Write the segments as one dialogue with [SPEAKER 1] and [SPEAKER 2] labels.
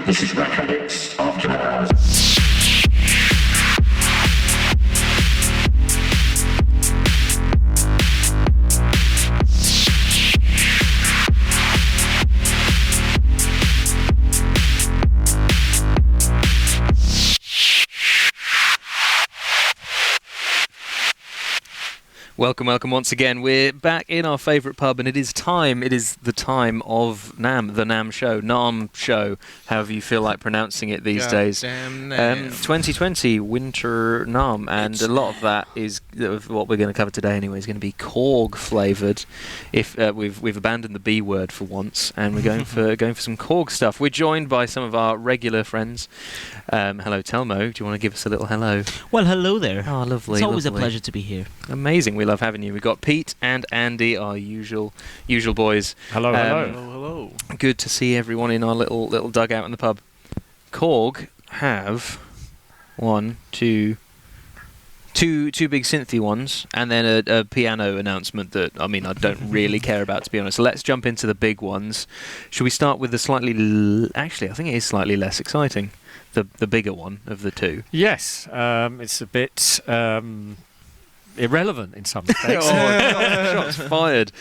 [SPEAKER 1] This is RackAddicts After Hours.
[SPEAKER 2] Welcome once again. We're back in our favourite pub, and it is the time of NAMM, the NAMM show, NAMM show, however you feel like pronouncing it these days.
[SPEAKER 3] Damn NAMM.
[SPEAKER 2] 2020 Winter NAMM, and a lot of that is what we're going to cover today anyway, is going to be Korg flavoured. If we've abandoned the B word for once, and we're going for some Korg stuff. We're joined by some of our regular friends. Hello, Telmo. Do you want to give us a little hello?
[SPEAKER 4] Well, hello there.
[SPEAKER 2] Oh, lovely.
[SPEAKER 4] It's always
[SPEAKER 2] lovely.
[SPEAKER 4] a pleasure to be here.
[SPEAKER 2] Amazing. We love having you. We've got Pete and Andy, our usual boys.
[SPEAKER 3] Hello, hello.
[SPEAKER 2] Good to see everyone in our little dugout in the pub. Korg have two big synthy ones, and then a piano announcement that, I mean, I don't really care about, to be honest. So let's jump into the big ones. Should we start with the actually, I think it is slightly less exciting, the bigger one of the two?
[SPEAKER 5] Yes, it's a bit irrelevant in some respects.
[SPEAKER 2] Shots fired.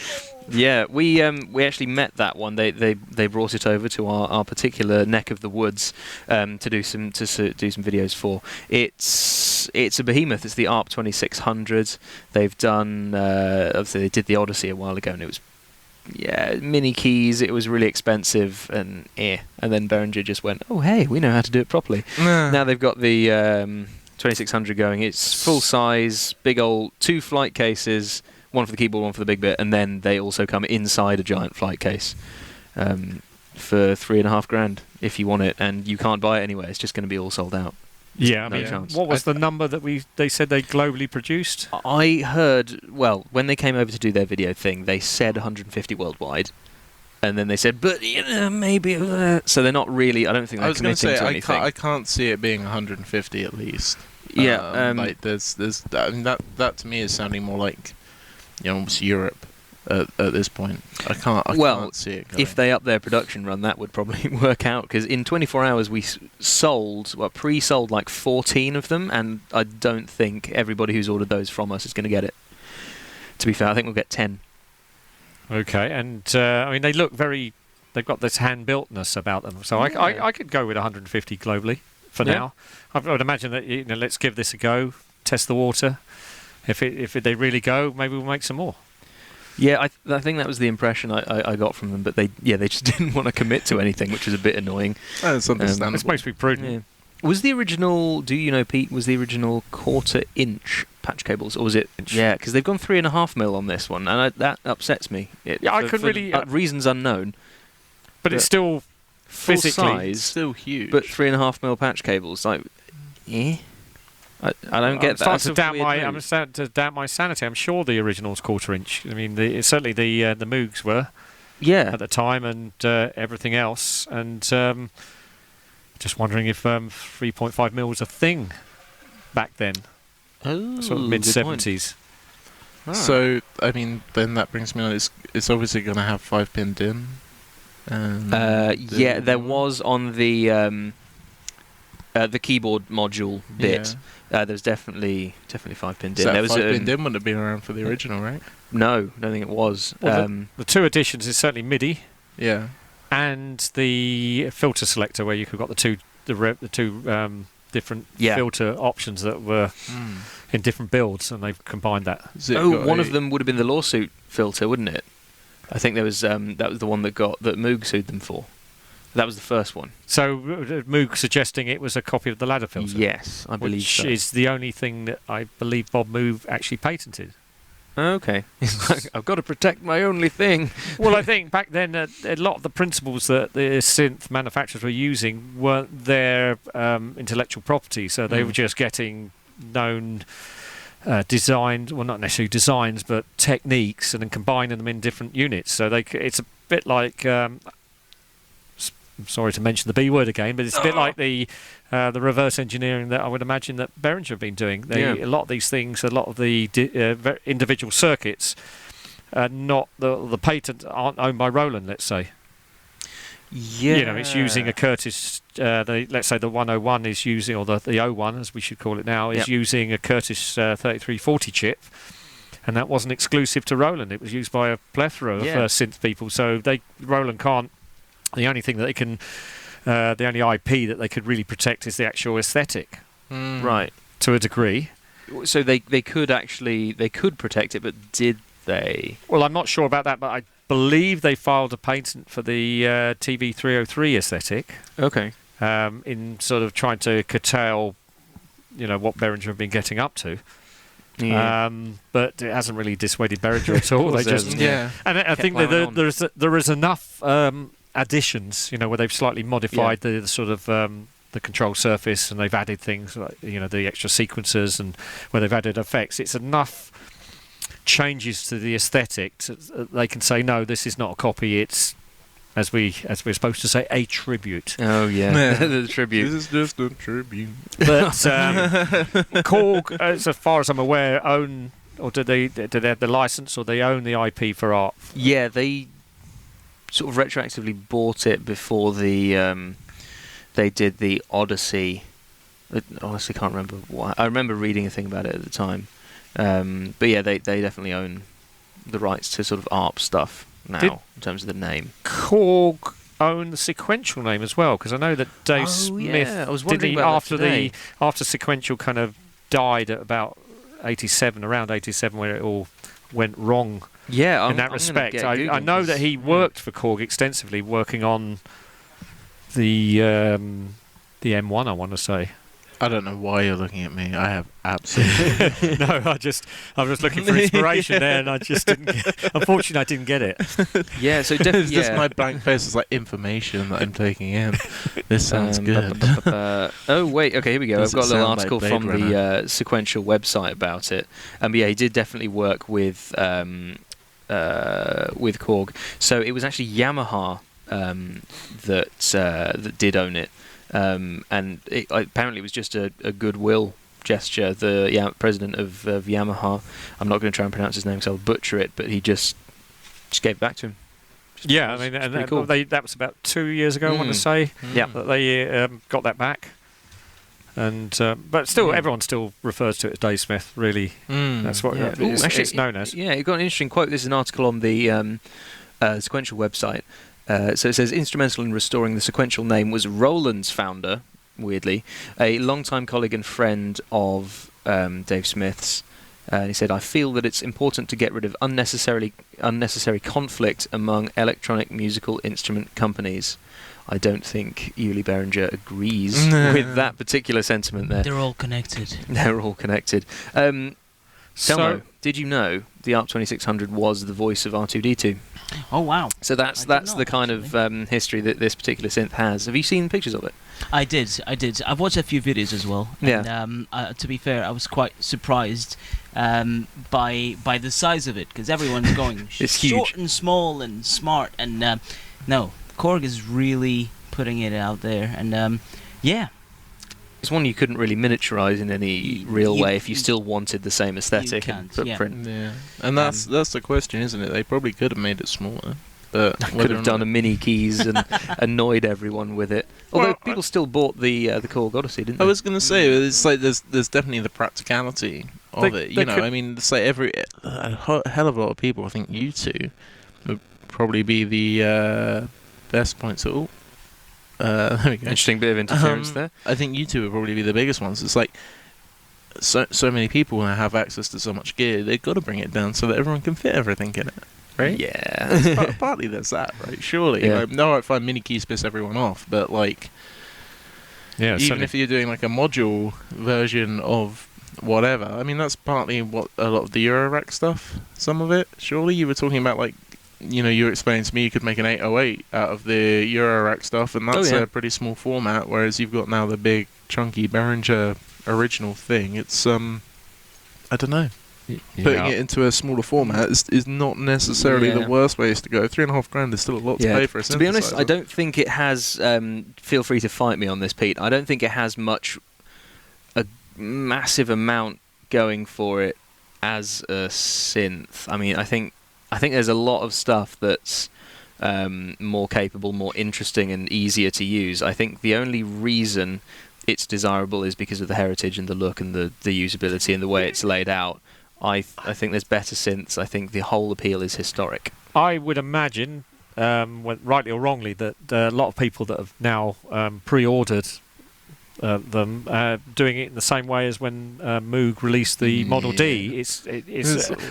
[SPEAKER 2] Yeah, we actually met that one. They brought it over to our particular neck of the woods to do some videos for. It's a behemoth. It's the ARP2600. They've done obviously they did the Odyssey a while ago, and it was mini keys. It was really expensive, and then Behringer just went, oh hey, we know how to do it properly. Now they've got the 2600 going. It's full size, big old 2 flight cases, one for the keyboard, one for the big bit, and then they also come inside a giant flight case for $3,500 if you want it, and you can't buy it anywhere. It's just going to be all sold out.
[SPEAKER 5] Yeah,
[SPEAKER 2] no chance.
[SPEAKER 5] What was the number that they said they globally produced?
[SPEAKER 2] I heard, well, when they came over to do their video thing, they said 150 worldwide. And then they said, but maybe. So they're not really. I don't think they're committing to anything.
[SPEAKER 3] I can't see it being 150 at least.
[SPEAKER 2] Yeah,
[SPEAKER 3] like there's. I mean, that to me is sounding more like, almost Europe at this point. I can't see it going.
[SPEAKER 2] If they up their production run, that would probably work out. Because in 24 hours we pre-sold like 14 of them, and I don't think everybody who's ordered those from us is going to get it. To be fair, I think we'll get 10.
[SPEAKER 5] Okay, and I mean, they look very. They've got this hand-builtness about them, so I could go with 150 globally for now. I would imagine that let's give this a go, test the water. If they really go, maybe we'll make some more.
[SPEAKER 2] Yeah, I think that was the impression I got from them, but they just didn't want to commit to anything, which is a bit annoying.
[SPEAKER 3] That's understandable.
[SPEAKER 5] It's supposed to be prudent.
[SPEAKER 2] Yeah. Was the original? Do you know, Pete? Was the original 1/4 inch patch cables, or was it? Yeah, because they've gone 3.5mm on this one, and that upsets me.
[SPEAKER 5] I couldn't really
[SPEAKER 2] reasons unknown.
[SPEAKER 5] But it's still physically
[SPEAKER 2] size,
[SPEAKER 3] still huge.
[SPEAKER 2] But 3.5mm patch cables, like, I don't get that.
[SPEAKER 5] I'm starting to doubt my sanity. I'm sure the original's 1/4 inch. I mean, certainly the Moogs were.
[SPEAKER 2] Yeah.
[SPEAKER 5] At the time, and everything else, and. Just wondering if 3.5mm was a thing back then.
[SPEAKER 2] Oh,
[SPEAKER 5] sort of mid-70s.
[SPEAKER 3] So, I mean, then that brings me on. It's obviously going to have 5-pin DIN.
[SPEAKER 2] Yeah, there was on the keyboard module bit. There's definitely 5-pin DIN.
[SPEAKER 3] So there was 5-pin DIN wouldn't have been around for the original, right?
[SPEAKER 2] No, I don't think it was.
[SPEAKER 5] Well, the 2 editions is certainly MIDI.
[SPEAKER 3] Yeah.
[SPEAKER 5] And the filter selector, where you could got the two different filter options that were in different builds, and they've combined that.
[SPEAKER 2] One of them would have been the lawsuit filter, wouldn't it? I think that was the one that Moog sued them for. That was the first one. So
[SPEAKER 5] Moog suggesting it was a copy of the ladder filter.
[SPEAKER 2] Yes, I believe so.
[SPEAKER 5] Which is the only thing that I believe Bob Moog actually patented.
[SPEAKER 2] Okay. I've got to protect my only thing.
[SPEAKER 5] Well, I think back then a lot of the principles that the synth manufacturers were using weren't their intellectual property, so they were just getting known designs, well, not necessarily designs, but techniques, and then combining them in different units. So it's a bit like I'm sorry to mention the B word again, but it's a bit like the reverse engineering that I would imagine that Behringer have been doing. A lot of these things, a lot of the individual circuits, not the patent aren't owned by Roland, let's say.
[SPEAKER 2] Yeah.
[SPEAKER 5] It's using a Curtis. Let's say the 101 is using, or the 01 as we should call it now, is using a Curtis 3340 chip, and that wasn't exclusive to Roland. It was used by a plethora of synth people. So Roland can't. The only thing that they can, the only IP that they could really protect is the actual aesthetic,
[SPEAKER 2] right?
[SPEAKER 5] To a degree.
[SPEAKER 2] So they could protect it, but did they?
[SPEAKER 5] Well, I'm not sure about that, but I believe they filed a patent for the TV303 aesthetic.
[SPEAKER 2] Okay.
[SPEAKER 5] In sort of trying to curtail, what Behringer have been getting up to.
[SPEAKER 2] Yeah.
[SPEAKER 5] But it hasn't really dissuaded Behringer at all. They just
[SPEAKER 3] yeah.
[SPEAKER 5] And I think that there is enough additions, where they've slightly modified the sort of the control surface, and they've added things like the extra sequencers, and where they've added effects. It's enough changes to the aesthetic they can say, no, this is not a copy. It's as we're supposed to say, a tribute.
[SPEAKER 2] Oh yeah, the tribute.
[SPEAKER 3] This is just a tribute.
[SPEAKER 5] But Korg, as far as I'm aware, own, or do they have the license, or they own the IP for ARP?
[SPEAKER 2] Yeah, they sort of retroactively bought it before they did the Odyssey. I honestly can't remember why. I remember reading a thing about it at the time. But yeah, they definitely own the rights to sort of ARP stuff now, in terms of the name.
[SPEAKER 5] Korg own the sequential name as well, because I know that Dave Smith,
[SPEAKER 2] I was wondering about
[SPEAKER 5] after sequential kind of died at about around 87, where it all went wrong.
[SPEAKER 2] Yeah,
[SPEAKER 5] in that respect, I know that he worked for Korg extensively, working on the M1. I want to say.
[SPEAKER 3] I don't know why you're looking at me. I have absolutely
[SPEAKER 5] no. I was looking for inspiration there, and I just didn't. Unfortunately, I didn't get it.
[SPEAKER 2] Yeah, so definitely.
[SPEAKER 3] Just my blank face is like information that I'm taking in. This sounds good.
[SPEAKER 2] Oh wait, okay, here we go. I've got a little article
[SPEAKER 3] like
[SPEAKER 2] from the Sequential website about it. But yeah, he did definitely work with Korg. So it was actually Yamaha that did own it. And apparently it was just a goodwill gesture. The president of Yamaha, I'm not going to try and pronounce his name because I'll butcher it, but he just gave it back to him.
[SPEAKER 5] I mean, and cool. That was about 2 years ago, I want to say.
[SPEAKER 2] Yeah,
[SPEAKER 5] that they got that back. And but still, everyone still refers to it as Dave Smith. Really, that's what it's known as.
[SPEAKER 2] Yeah, it got an interesting quote. This is an article on the Sequential website. So it says, instrumental in restoring the Sequential name was Roland's founder, weirdly, a longtime colleague and friend of Dave Smith's. He said, I feel that it's important to get rid of unnecessary conflict among electronic musical instrument companies. I don't think Uli Behringer agrees with that particular sentiment there.
[SPEAKER 4] They're all connected.
[SPEAKER 2] They're all connected. Telmo, did you know the ARP2600 was the voice of R2D2?
[SPEAKER 4] Oh wow!
[SPEAKER 2] So that's the kind of history that this particular synth has. Have you seen pictures of it?
[SPEAKER 4] I did. I've watched a few videos as well.
[SPEAKER 2] Yeah.
[SPEAKER 4] And, to be fair, I was quite surprised by the size of it, because everyone's going
[SPEAKER 2] it's
[SPEAKER 4] short
[SPEAKER 2] huge
[SPEAKER 4] and small and smart, and no, Korg is really putting it out there, and yeah.
[SPEAKER 2] It's one you couldn't really miniaturize in any real way if you still wanted the same aesthetic and footprint.
[SPEAKER 3] Yeah, and that's the question, isn't it? They probably could have made it smaller, but
[SPEAKER 2] could have done a mini keys and annoyed everyone with it. Although people still bought the Korg Odyssey, didn't they?
[SPEAKER 3] I was going to say, it's like there's definitely the practicality of it. I mean, it's like a hell of a lot of people. I think you two would probably be the best points at all. There we go.
[SPEAKER 2] Interesting bit of interference there.
[SPEAKER 3] I think you two would probably be the biggest ones. It's like so many people now have access to so much gear. They've got to bring it down so that everyone can fit everything in it, right?
[SPEAKER 2] Yeah.
[SPEAKER 3] Partly there's that, right? Surely.
[SPEAKER 2] Yeah.
[SPEAKER 3] No, I find mini keys piss everyone off, but like, even if you're doing like a module version of whatever, I mean that's partly what a lot of the Eurorack stuff. Some of it, surely you were talking about like. You were explaining to me you could make an 808 out of the Eurorack stuff, and that's a pretty small format, whereas you've got now the big, chunky Behringer original thing. It's, I don't know. Putting it into a smaller format is not necessarily the worst ways to go. $3,500 is still a lot to pay for a synthesizer.
[SPEAKER 2] To be honest, I don't think it has, feel free to fight me on this, Pete, I don't think it has a massive amount going for it as a synth. I mean, I think there's a lot of stuff that's more capable, more interesting, and easier to use. I think the only reason it's desirable is because of the heritage and the look and the usability and the way it's laid out. I think there's better synths. I think the whole appeal is historic.
[SPEAKER 5] I would imagine, rightly or wrongly, that a lot of people that have now pre-ordered them doing it in the same way as when Moog released the Model D. It's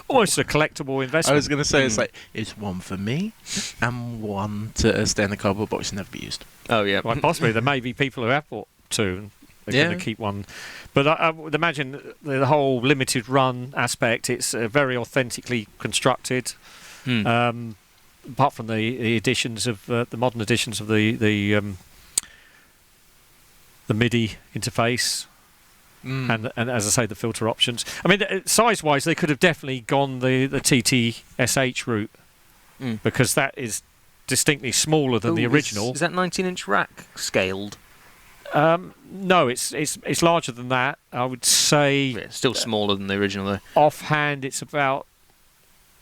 [SPEAKER 5] almost a collectible investment.
[SPEAKER 3] I was going to say it's one for me and one to stay in the cardboard box and never be used.
[SPEAKER 2] Oh yeah,
[SPEAKER 5] well, possibly there may be people who have bought two. They're going to keep one, but I would imagine the whole limited run aspect. It's very authentically constructed. Apart from the editions of the modern editions of the MIDI interface, and as I say, the filter options. I mean, size-wise, they could have definitely gone the TT-SH route, because that is distinctly smaller than the original.
[SPEAKER 2] Is that 19-inch rack scaled?
[SPEAKER 5] No, it's larger than that. I would say.
[SPEAKER 2] Yeah, still smaller than the original, though.
[SPEAKER 5] Offhand, it's about.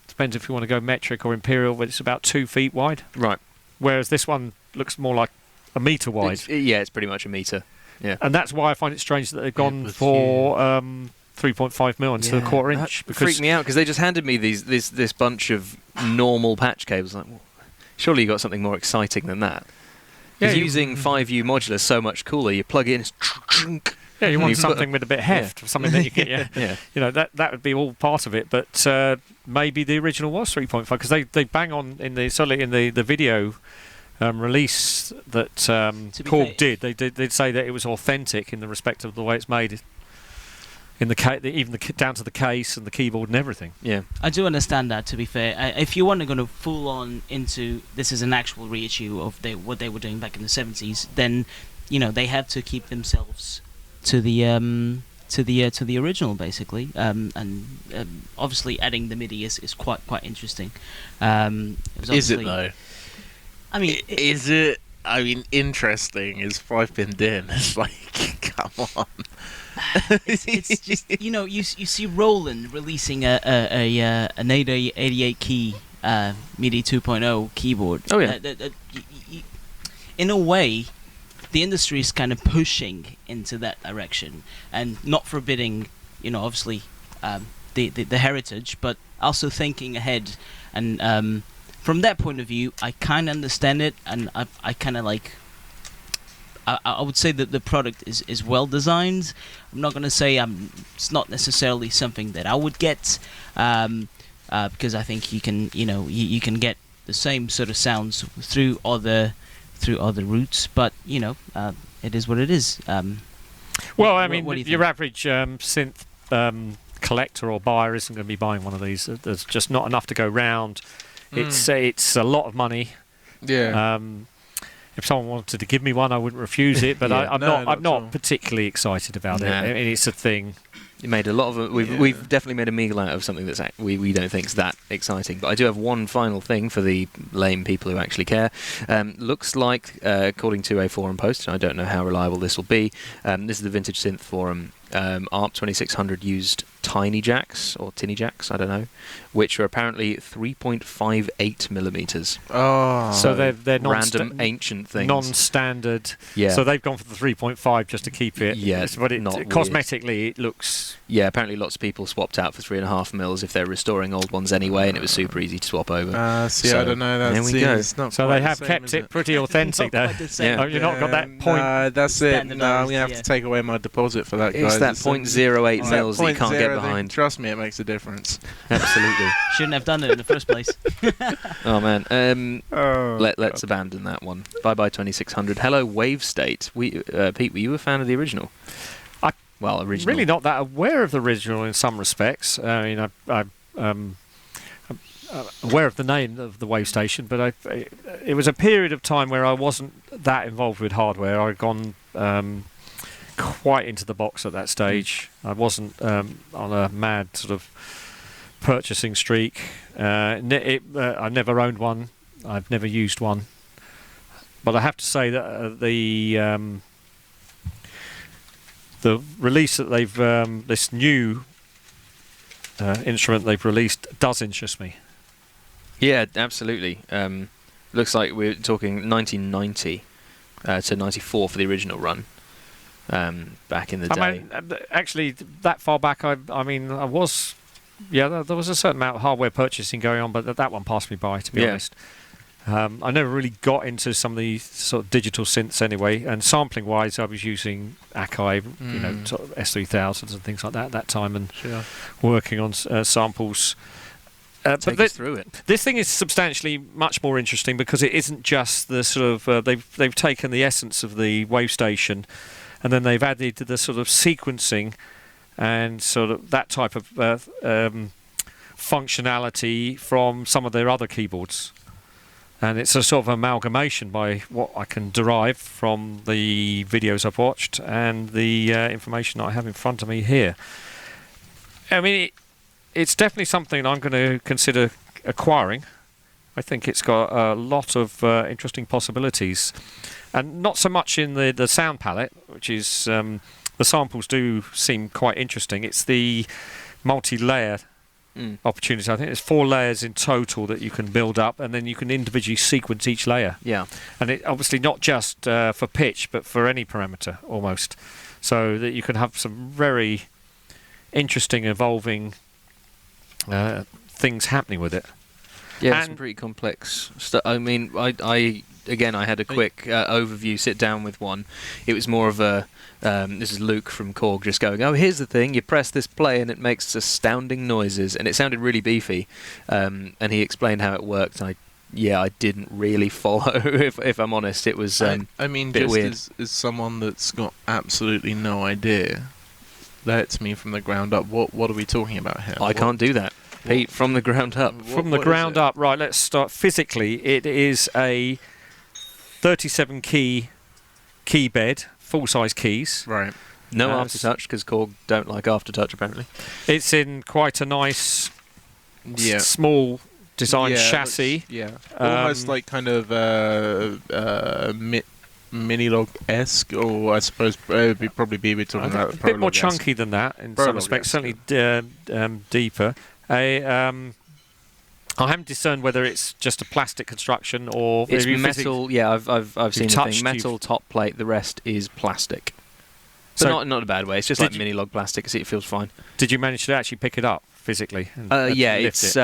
[SPEAKER 5] Depends if you want to go metric or imperial, but it's about 2 feet wide. Right. Whereas this one looks more like a metre wide.
[SPEAKER 2] It's pretty much a metre. Yeah.
[SPEAKER 5] And that's why I find it strange that they've gone for 3.5mm instead of 1/4 inch.
[SPEAKER 2] That freaked me out because they just handed me this bunch of normal patch cables. Like, well, surely you got something more exciting than that. Yeah, using 5U modular is so much cooler. You plug it in.
[SPEAKER 5] Yeah, you want something with a bit of heft, something that you get.
[SPEAKER 2] Yeah.
[SPEAKER 5] You know, that would be all part of it. But maybe the original was 3.5 because they bang on in the video release that Korg did. They'd say that it was authentic in the respect of the way it's made. In down to the case and the keyboard and everything.
[SPEAKER 2] Yeah,
[SPEAKER 4] I do understand that. To be fair, if you want to go full on into this is an actual reissue of what they were doing back in the 70s, then they have to keep themselves to the original basically, and obviously adding the MIDI is quite interesting.
[SPEAKER 3] Is it though?
[SPEAKER 4] I mean,
[SPEAKER 3] is it? I mean, interesting is 5-pin DIN. It's like, come on.
[SPEAKER 4] it's just you see Roland releasing an 88 key MIDI 2.0 keyboard.
[SPEAKER 2] Oh yeah.
[SPEAKER 4] In a way, the industry is kind of pushing into that direction and not forbidding, obviously the heritage, but also thinking ahead. And from that point of view, I kind of understand it, and I kind of like. I would say that the product is well designed. I'm not going to say it's not necessarily something that I would get, because I think you can you can get the same sort of sounds through other routes. But it is what it is.
[SPEAKER 5] Well, I mean, your average synth collector or buyer isn't going to be buying one of these. There's just not enough to go round. It's a lot of money.
[SPEAKER 3] Yeah.
[SPEAKER 5] If someone wanted to give me one, I wouldn't refuse it. But
[SPEAKER 2] Yeah.
[SPEAKER 5] I'm not particularly excited about it. I mean, it's a thing.
[SPEAKER 2] You made a lot of. We've definitely made a meal out of something that's we don't think is that exciting. But I do have one final thing for the lame people who actually care. Looks like, according to a forum post, and I don't know how reliable this will be. This is the Vintage Synth forum. ARP2600 used tiny jacks or tinny jacks, I don't know, which are apparently 3.58 millimeters.
[SPEAKER 5] Oh, so they're
[SPEAKER 2] random ancient things,
[SPEAKER 5] non-standard.
[SPEAKER 2] Yeah.
[SPEAKER 5] So they've gone for the 3.5 just to keep it.
[SPEAKER 2] Yes,
[SPEAKER 5] but cosmetically it looks.
[SPEAKER 2] Yeah, apparently lots of people swapped out for 3.5 mils if they're restoring old ones anyway, and it was super easy to swap over.
[SPEAKER 3] I don't know.
[SPEAKER 2] There we go.
[SPEAKER 5] So they have kept it pretty authentic, though.
[SPEAKER 2] Yeah.
[SPEAKER 5] You've not got that point.
[SPEAKER 3] That's it. No, I'm gonna have to take away my deposit for that, guys.
[SPEAKER 2] It's that 0.08 mils that you can't get behind.
[SPEAKER 3] Trust me, it makes a difference.
[SPEAKER 2] Absolutely.
[SPEAKER 4] Shouldn't have done it in the first place.
[SPEAKER 2] Oh man. Let's abandon that one. Bye bye 2600. Hello WaveState. Pete, were you a fan of the original? Original.
[SPEAKER 5] Really not that aware of the original in some respects. I mean, I'm aware of the name of the Wave Station, but it was a period of time where I wasn't that involved with hardware. I'd gone quite into the box at that stage. I wasn't on a mad sort of purchasing streak. I've never owned one. I've never used one. But I have to say that the release that they've this new instrument they've released does interest me.
[SPEAKER 2] Yeah, absolutely. Looks like we're talking 1990 to 94 for the original run. Back in the day.
[SPEAKER 5] I mean, actually, that far back, I was, there was a certain amount of hardware purchasing going on, but that one passed me by, to be honest. I never really got into some of the sort of digital synths anyway, and sampling-wise, I was using Akai, sort of S3000s and things like that at that time, and working on samples.
[SPEAKER 2] Take us through it.
[SPEAKER 5] This thing is substantially much more interesting because it isn't just the sort of they've taken the essence of the WaveStation, and then they've added the sort of sequencing and sort of that type of functionality from some of their other keyboards. And it's a sort of amalgamation by what I can derive from the videos I've watched and the information that I have in front of me here. I mean, it's definitely something I'm going to consider acquiring. I think it's got a lot of interesting possibilities. And not so much in the sound palette, which is... the samples do seem quite interesting. It's the multi-layer opportunity. I think there's 4 layers in total that you can build up, and then you can individually sequence each layer. Yeah. And it obviously not just for pitch, but for any parameter almost. So that you can have some very interesting, evolving things happening with it.
[SPEAKER 2] Yeah, it's some pretty complex stuff. I mean, I had a quick overview, sit down with one. It was more of a, this is Luke from Korg just going, oh, here's the thing, you press this play and it makes astounding noises. And it sounded really beefy. And he explained how it worked. I didn't really follow, if I'm honest. It was
[SPEAKER 3] I mean,
[SPEAKER 2] bit
[SPEAKER 3] just
[SPEAKER 2] weird.
[SPEAKER 3] As someone that's got absolutely no idea, that's me from the ground up. What are we talking about here?
[SPEAKER 2] I can't do that. Pete, from the ground up.
[SPEAKER 5] From the ground up, right, let's start. Physically, it is a 37-key bed, full-size keys.
[SPEAKER 3] Right.
[SPEAKER 2] No aftertouch, because Korg don't like aftertouch, apparently.
[SPEAKER 5] It's in quite a nice, small design chassis.
[SPEAKER 3] Almost like kind of Minilog-esque, or I suppose it would probably be we're talking about
[SPEAKER 5] a bit more chunky than that in some respects, certainly deeper. I haven't discerned whether it's just a plastic construction or
[SPEAKER 2] it's metal. Yeah, I've seen the thing. Metal top plate. The rest is plastic. But not in a bad way. It's just like mini log plastic. So it feels fine.
[SPEAKER 5] Did you manage to actually pick it up physically?
[SPEAKER 2] It's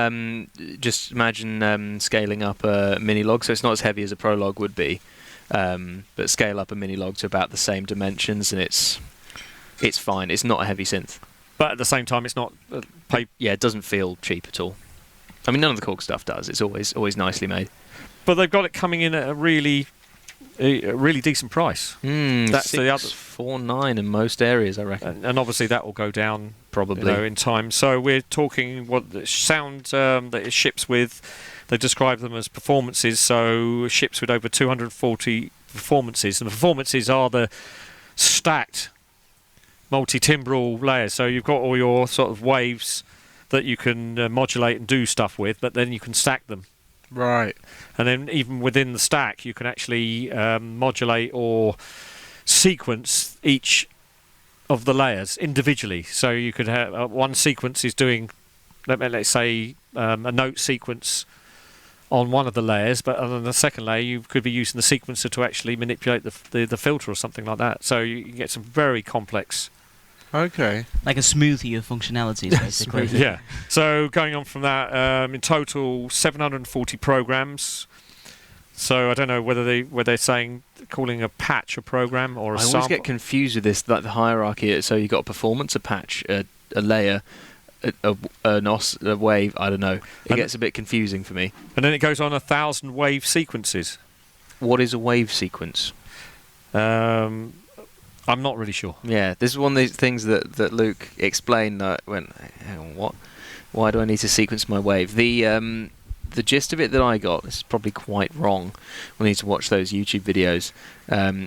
[SPEAKER 2] just imagine scaling up a mini log. So it's not as heavy as a Pro log would be, but scale up a mini log to about the same dimensions, and it's fine. It's not a heavy synth.
[SPEAKER 5] But at the same time, it's not...
[SPEAKER 2] it doesn't feel cheap at all. I mean, none of the Korg stuff does. It's always nicely made.
[SPEAKER 5] But they've got it coming in at a really decent price.
[SPEAKER 2] That's the other 649 in most areas, I reckon.
[SPEAKER 5] And obviously that will go down probably in time. So we're talking what the sound that it ships with. They describe them as performances. So ships with over 240 performances. And the performances are the stacked multi-timbral layers, so you've got all your sort of waves that you can modulate and do stuff with, but then you can stack them.
[SPEAKER 3] Right.
[SPEAKER 5] And then even within the stack, you can actually modulate or sequence each of the layers individually. So you could have one sequence is doing, let's say, a note sequence on one of the layers, but on the second layer you could be using the sequencer to actually manipulate the filter or something like that. So you can get some very complex...
[SPEAKER 3] Okay.
[SPEAKER 4] Like a smoothie of functionalities, basically.
[SPEAKER 5] Yeah. So going on from that, in total 740 programs. So I don't know whether they're calling a patch a program or a sample.
[SPEAKER 2] I always get confused with this, like the hierarchy. So you've got a performance, a patch, a layer, a wave. I don't know. It gets a bit confusing for me.
[SPEAKER 5] And then it goes on 1,000 wave sequences.
[SPEAKER 2] What is a wave sequence?
[SPEAKER 5] I'm not really sure.
[SPEAKER 2] Yeah, this is one of these things that Luke explained. That went, hang on, what? Why do I need to sequence my wave? The gist of it that I got, this is probably quite wrong. We'll need to watch those YouTube videos.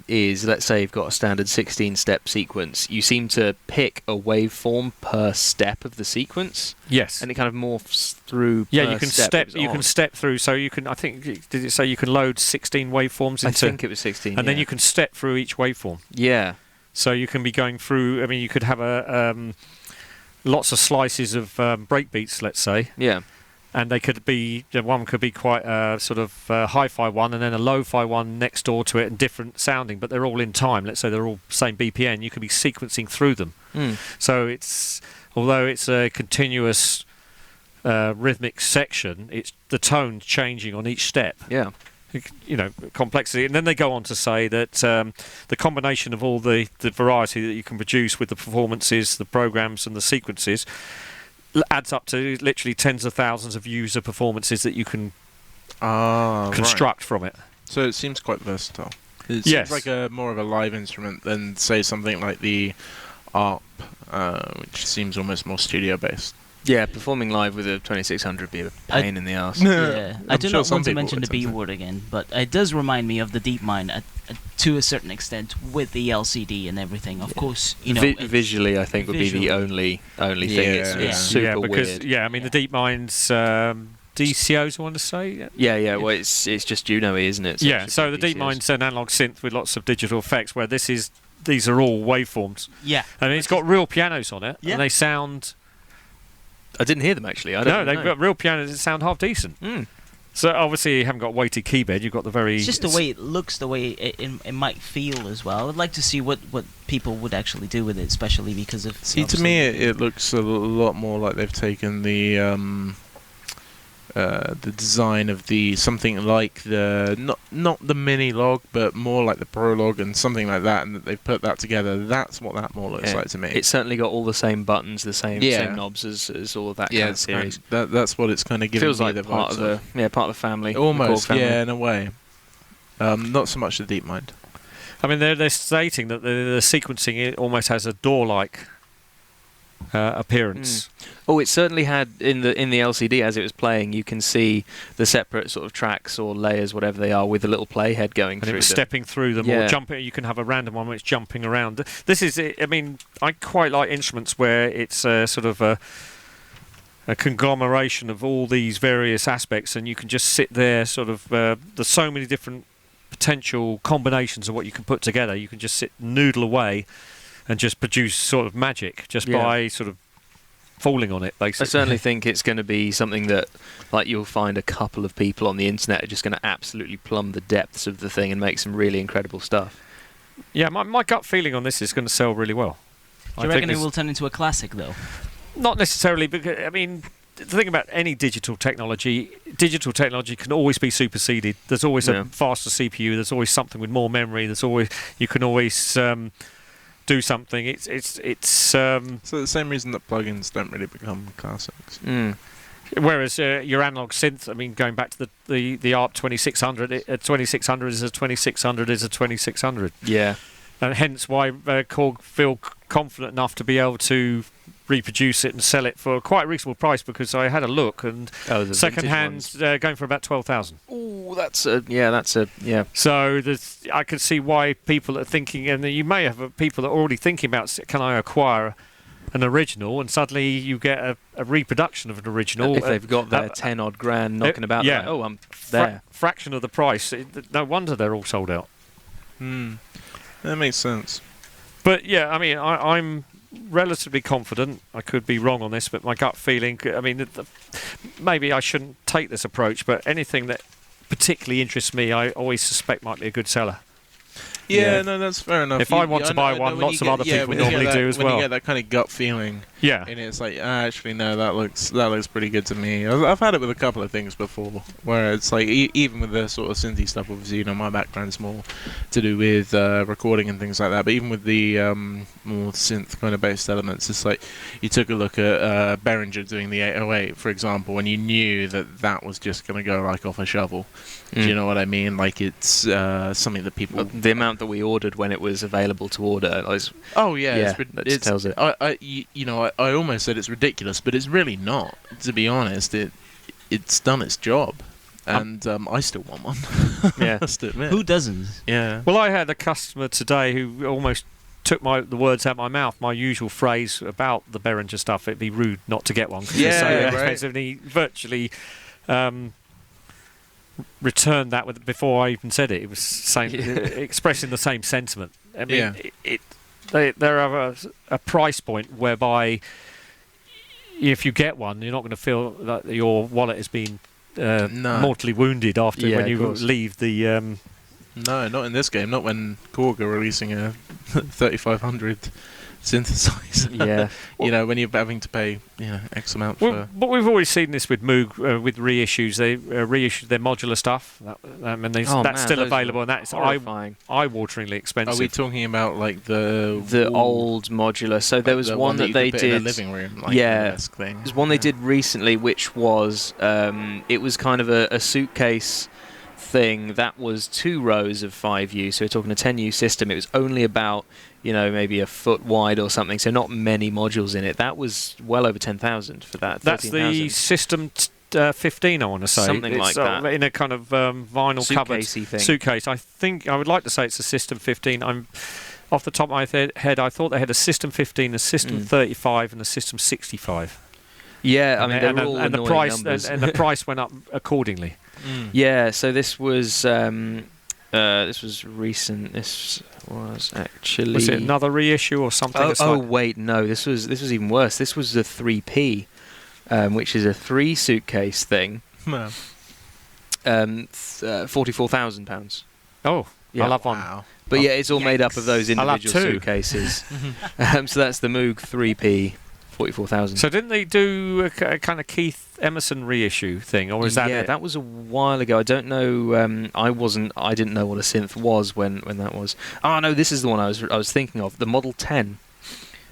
[SPEAKER 2] Is, let's say you've got a standard 16-step sequence. You seem to pick a waveform per step of the sequence.
[SPEAKER 5] Yes.
[SPEAKER 2] And it kind of morphs through.
[SPEAKER 5] Yeah, you can step through. So you can. I think did it say you can load 16 waveforms into?
[SPEAKER 2] I think it was 16.
[SPEAKER 5] And then you can step through each waveform.
[SPEAKER 2] Yeah.
[SPEAKER 5] So you can be going through. I mean, you could have lots of slices of breakbeats, let's say.
[SPEAKER 2] Yeah.
[SPEAKER 5] and they could be, one could be quite a sort of hi-fi one, and then a lo-fi one next door to it, and different sounding, but they're all in time. Let's say they're all same BPM. You could be sequencing through them. So although it's a continuous rhythmic section, it's the tone's changing on each step.
[SPEAKER 2] Yeah.
[SPEAKER 5] Complexity. And then they go on to say that the combination of all the variety that you can produce with the performances, the programs and the sequences adds up to literally tens of thousands of user performances that you can construct from it.
[SPEAKER 3] So it seems quite versatile. It seems like more of a live instrument than, say, something like the ARP, which seems almost more studio-based.
[SPEAKER 2] Yeah, performing live with a 2600 would be a pain in the arse.
[SPEAKER 4] Yeah, I do not want to mention the B word again, but it does remind me of the DeepMind to a certain extent with the LCD and everything. Of course,
[SPEAKER 2] visually, I think would be the only thing. It's super weird.
[SPEAKER 5] Yeah, I mean the DeepMind's DCOs, I want to say.
[SPEAKER 2] Yeah. Well, it's just Juno-y, isn't it?
[SPEAKER 5] So the DeepMind's an analog synth with lots of digital effects, where these are all waveforms.
[SPEAKER 4] Yeah,
[SPEAKER 5] I mean it's got real pianos on it, and they sound.
[SPEAKER 2] I didn't hear them actually.
[SPEAKER 5] They've got real pianos that sound half decent. So obviously you haven't got weighted keyboard. You've got the very.
[SPEAKER 4] It's just the way it looks, the way it might feel as well. I'd like to see what people would actually do with it, especially because of.
[SPEAKER 3] See, to me, it looks a lot more like they've taken the design of something like the not the mini log, but more like the prologue and something like that, and that they've put that together. That's what that more looks like to me.
[SPEAKER 2] It's certainly got all the same buttons, the same knobs as all of that kind of series.
[SPEAKER 3] That's what it's kind of giving.
[SPEAKER 2] Feels like the part of the family.
[SPEAKER 3] Almost,
[SPEAKER 2] family.
[SPEAKER 3] in a way. Not so much the DeepMind.
[SPEAKER 5] I mean, they're stating that the sequencing it almost has a door-like appearance.
[SPEAKER 2] Oh, it certainly had in the LCD as it was playing. You can see the separate sort of tracks or layers, whatever they are, with a little playhead going
[SPEAKER 5] and
[SPEAKER 2] through.
[SPEAKER 5] It was stepping through them or jumping. You can have a random one where it's jumping around. This is, I mean, I quite like instruments where it's sort of a conglomeration of all these various aspects, and you can just sit there. Sort of, there's so many different potential combinations of what you can put together. You can just sit, noodle away, and just produce sort of magic just by sort of falling on it, basically.
[SPEAKER 2] I certainly think it's going to be something that, like, you'll find a couple of people on the internet are just going to absolutely plumb the depths of the thing and make some really incredible stuff.
[SPEAKER 5] Yeah, my gut feeling on this is going to sell really well.
[SPEAKER 4] Do you reckon it will turn into a classic, though?
[SPEAKER 5] Not necessarily, because, I mean, the thing about any digital technology can always be superseded. There's always a faster CPU, there's always something with more memory, you can always do something. It's so
[SPEAKER 3] the same reason that plugins don't really become classics.
[SPEAKER 5] Whereas your analog synth, I mean, going back to the ARP2600, a 2600 is a 2600 is a 2600.
[SPEAKER 2] Yeah,
[SPEAKER 5] and hence why Korg feel confident enough to be able to reproduce it and sell it for quite a reasonable price, because I had a look and second hand going for about 12,000.
[SPEAKER 2] Oh, that's a.
[SPEAKER 5] So I can see why people are thinking, and you may have people that are already thinking about, can I acquire an original, and suddenly you get a reproduction of an original.
[SPEAKER 2] If they've got their 10 odd grand knocking about, like, oh, I'm there.
[SPEAKER 5] Fraction of the price. No wonder they're all sold out.
[SPEAKER 3] That makes sense.
[SPEAKER 5] But yeah, I mean, I'm relatively confident. I could be wrong on this, but my gut feeling, I mean, maybe I shouldn't take this approach, but anything that particularly interests me, I always suspect might be a good seller.
[SPEAKER 3] Yeah, no, that's fair enough.
[SPEAKER 5] If I want to buy one, lots of other people normally do as well.
[SPEAKER 3] When you get that kind of gut feeling, and it's like, actually, no, that looks pretty good to me. I've had it with a couple of things before, where it's like, even with the sort of synthy stuff, obviously, my background's more to do with recording and things like that, but even with the more synth kind of based elements, it's like, you took a look at Behringer doing the 808, for example, and you knew that was just going to go like off a shovel. Do you know what I mean? Like, it's something that people...
[SPEAKER 2] The amount that we ordered when it was available to order was...
[SPEAKER 3] Oh, yeah.
[SPEAKER 2] That tells it.
[SPEAKER 3] I almost said it's ridiculous, but it's really not, to be honest. It's done its job. And I still want one.
[SPEAKER 2] Yeah.
[SPEAKER 3] Just to admit.
[SPEAKER 4] Who doesn't?
[SPEAKER 3] Yeah.
[SPEAKER 5] Well, I had a customer today who almost took the words out of my mouth. My usual phrase about the Behringer stuff, it'd be rude not to get one, because it's so expensive. And he virtually... returned that before I even said it. It was expressing the same sentiment. I mean, there are a price point whereby if you get one, you're not going to feel that your wallet has been
[SPEAKER 3] No.
[SPEAKER 5] mortally wounded after
[SPEAKER 2] Yeah,
[SPEAKER 5] when
[SPEAKER 2] of
[SPEAKER 5] you
[SPEAKER 2] course.
[SPEAKER 5] leave the.
[SPEAKER 3] No, not in this game. Not when Korg are releasing a 3500 synthesizer.
[SPEAKER 2] Yeah.
[SPEAKER 3] When you're having to pay X amount
[SPEAKER 5] Well,
[SPEAKER 3] for.
[SPEAKER 5] but we've always seen this with Moog with reissues. They reissued their modular stuff, and that's
[SPEAKER 2] man,
[SPEAKER 5] still
[SPEAKER 2] those
[SPEAKER 5] available,
[SPEAKER 2] were
[SPEAKER 5] and that's
[SPEAKER 2] horrifying.
[SPEAKER 5] eye-wateringly expensive.
[SPEAKER 3] Are we talking about like the
[SPEAKER 2] Old modular? So there was
[SPEAKER 3] the
[SPEAKER 2] one that
[SPEAKER 3] you
[SPEAKER 2] they
[SPEAKER 3] could put in a
[SPEAKER 2] did.
[SPEAKER 3] living room, like
[SPEAKER 2] Yeah.
[SPEAKER 3] desk thing?
[SPEAKER 2] There's one they did recently, which was it was kind of a suitcase thing that was 2 rows of 5U. So we're talking a 10U system. It was only about maybe a foot wide or something. So not many modules in it. That was well over 10,000 for that.
[SPEAKER 5] That's the
[SPEAKER 2] 13,000.
[SPEAKER 5] System 15, I want to say.
[SPEAKER 2] Something
[SPEAKER 5] it's
[SPEAKER 2] like that.
[SPEAKER 5] In a kind of vinyl covered
[SPEAKER 2] Suitcasey thing.
[SPEAKER 5] suitcase. I think I would like to say it's a System 15. I'm off the top of my head. I thought they had a System 15, a System 35, and a System 65.
[SPEAKER 2] Yeah, I mean
[SPEAKER 5] and
[SPEAKER 2] they're all
[SPEAKER 5] the
[SPEAKER 2] annoying
[SPEAKER 5] price
[SPEAKER 2] numbers.
[SPEAKER 5] and the price went up accordingly.
[SPEAKER 2] Yeah, so this was recent. This was actually.
[SPEAKER 5] Was it another reissue or something?
[SPEAKER 2] Oh wait, no. This was even worse. This was the 3P, which is a 3 suitcase thing.
[SPEAKER 3] No.
[SPEAKER 2] £44,000.
[SPEAKER 5] Oh,
[SPEAKER 2] Yeah.
[SPEAKER 5] I'll have one.
[SPEAKER 3] Wow.
[SPEAKER 2] But yeah, it's all made up of those
[SPEAKER 5] I'll have
[SPEAKER 2] individual
[SPEAKER 5] 2.
[SPEAKER 2] suitcases. So that's the Moog 3P, 44,000.
[SPEAKER 5] So didn't they do a kind of Keith Emerson reissue thing, or was that
[SPEAKER 2] yeah,
[SPEAKER 5] it?
[SPEAKER 2] that was a while ago. I don't know. I didn't know what a synth was when that was. Oh no, this is the one I was thinking of. The Model 10,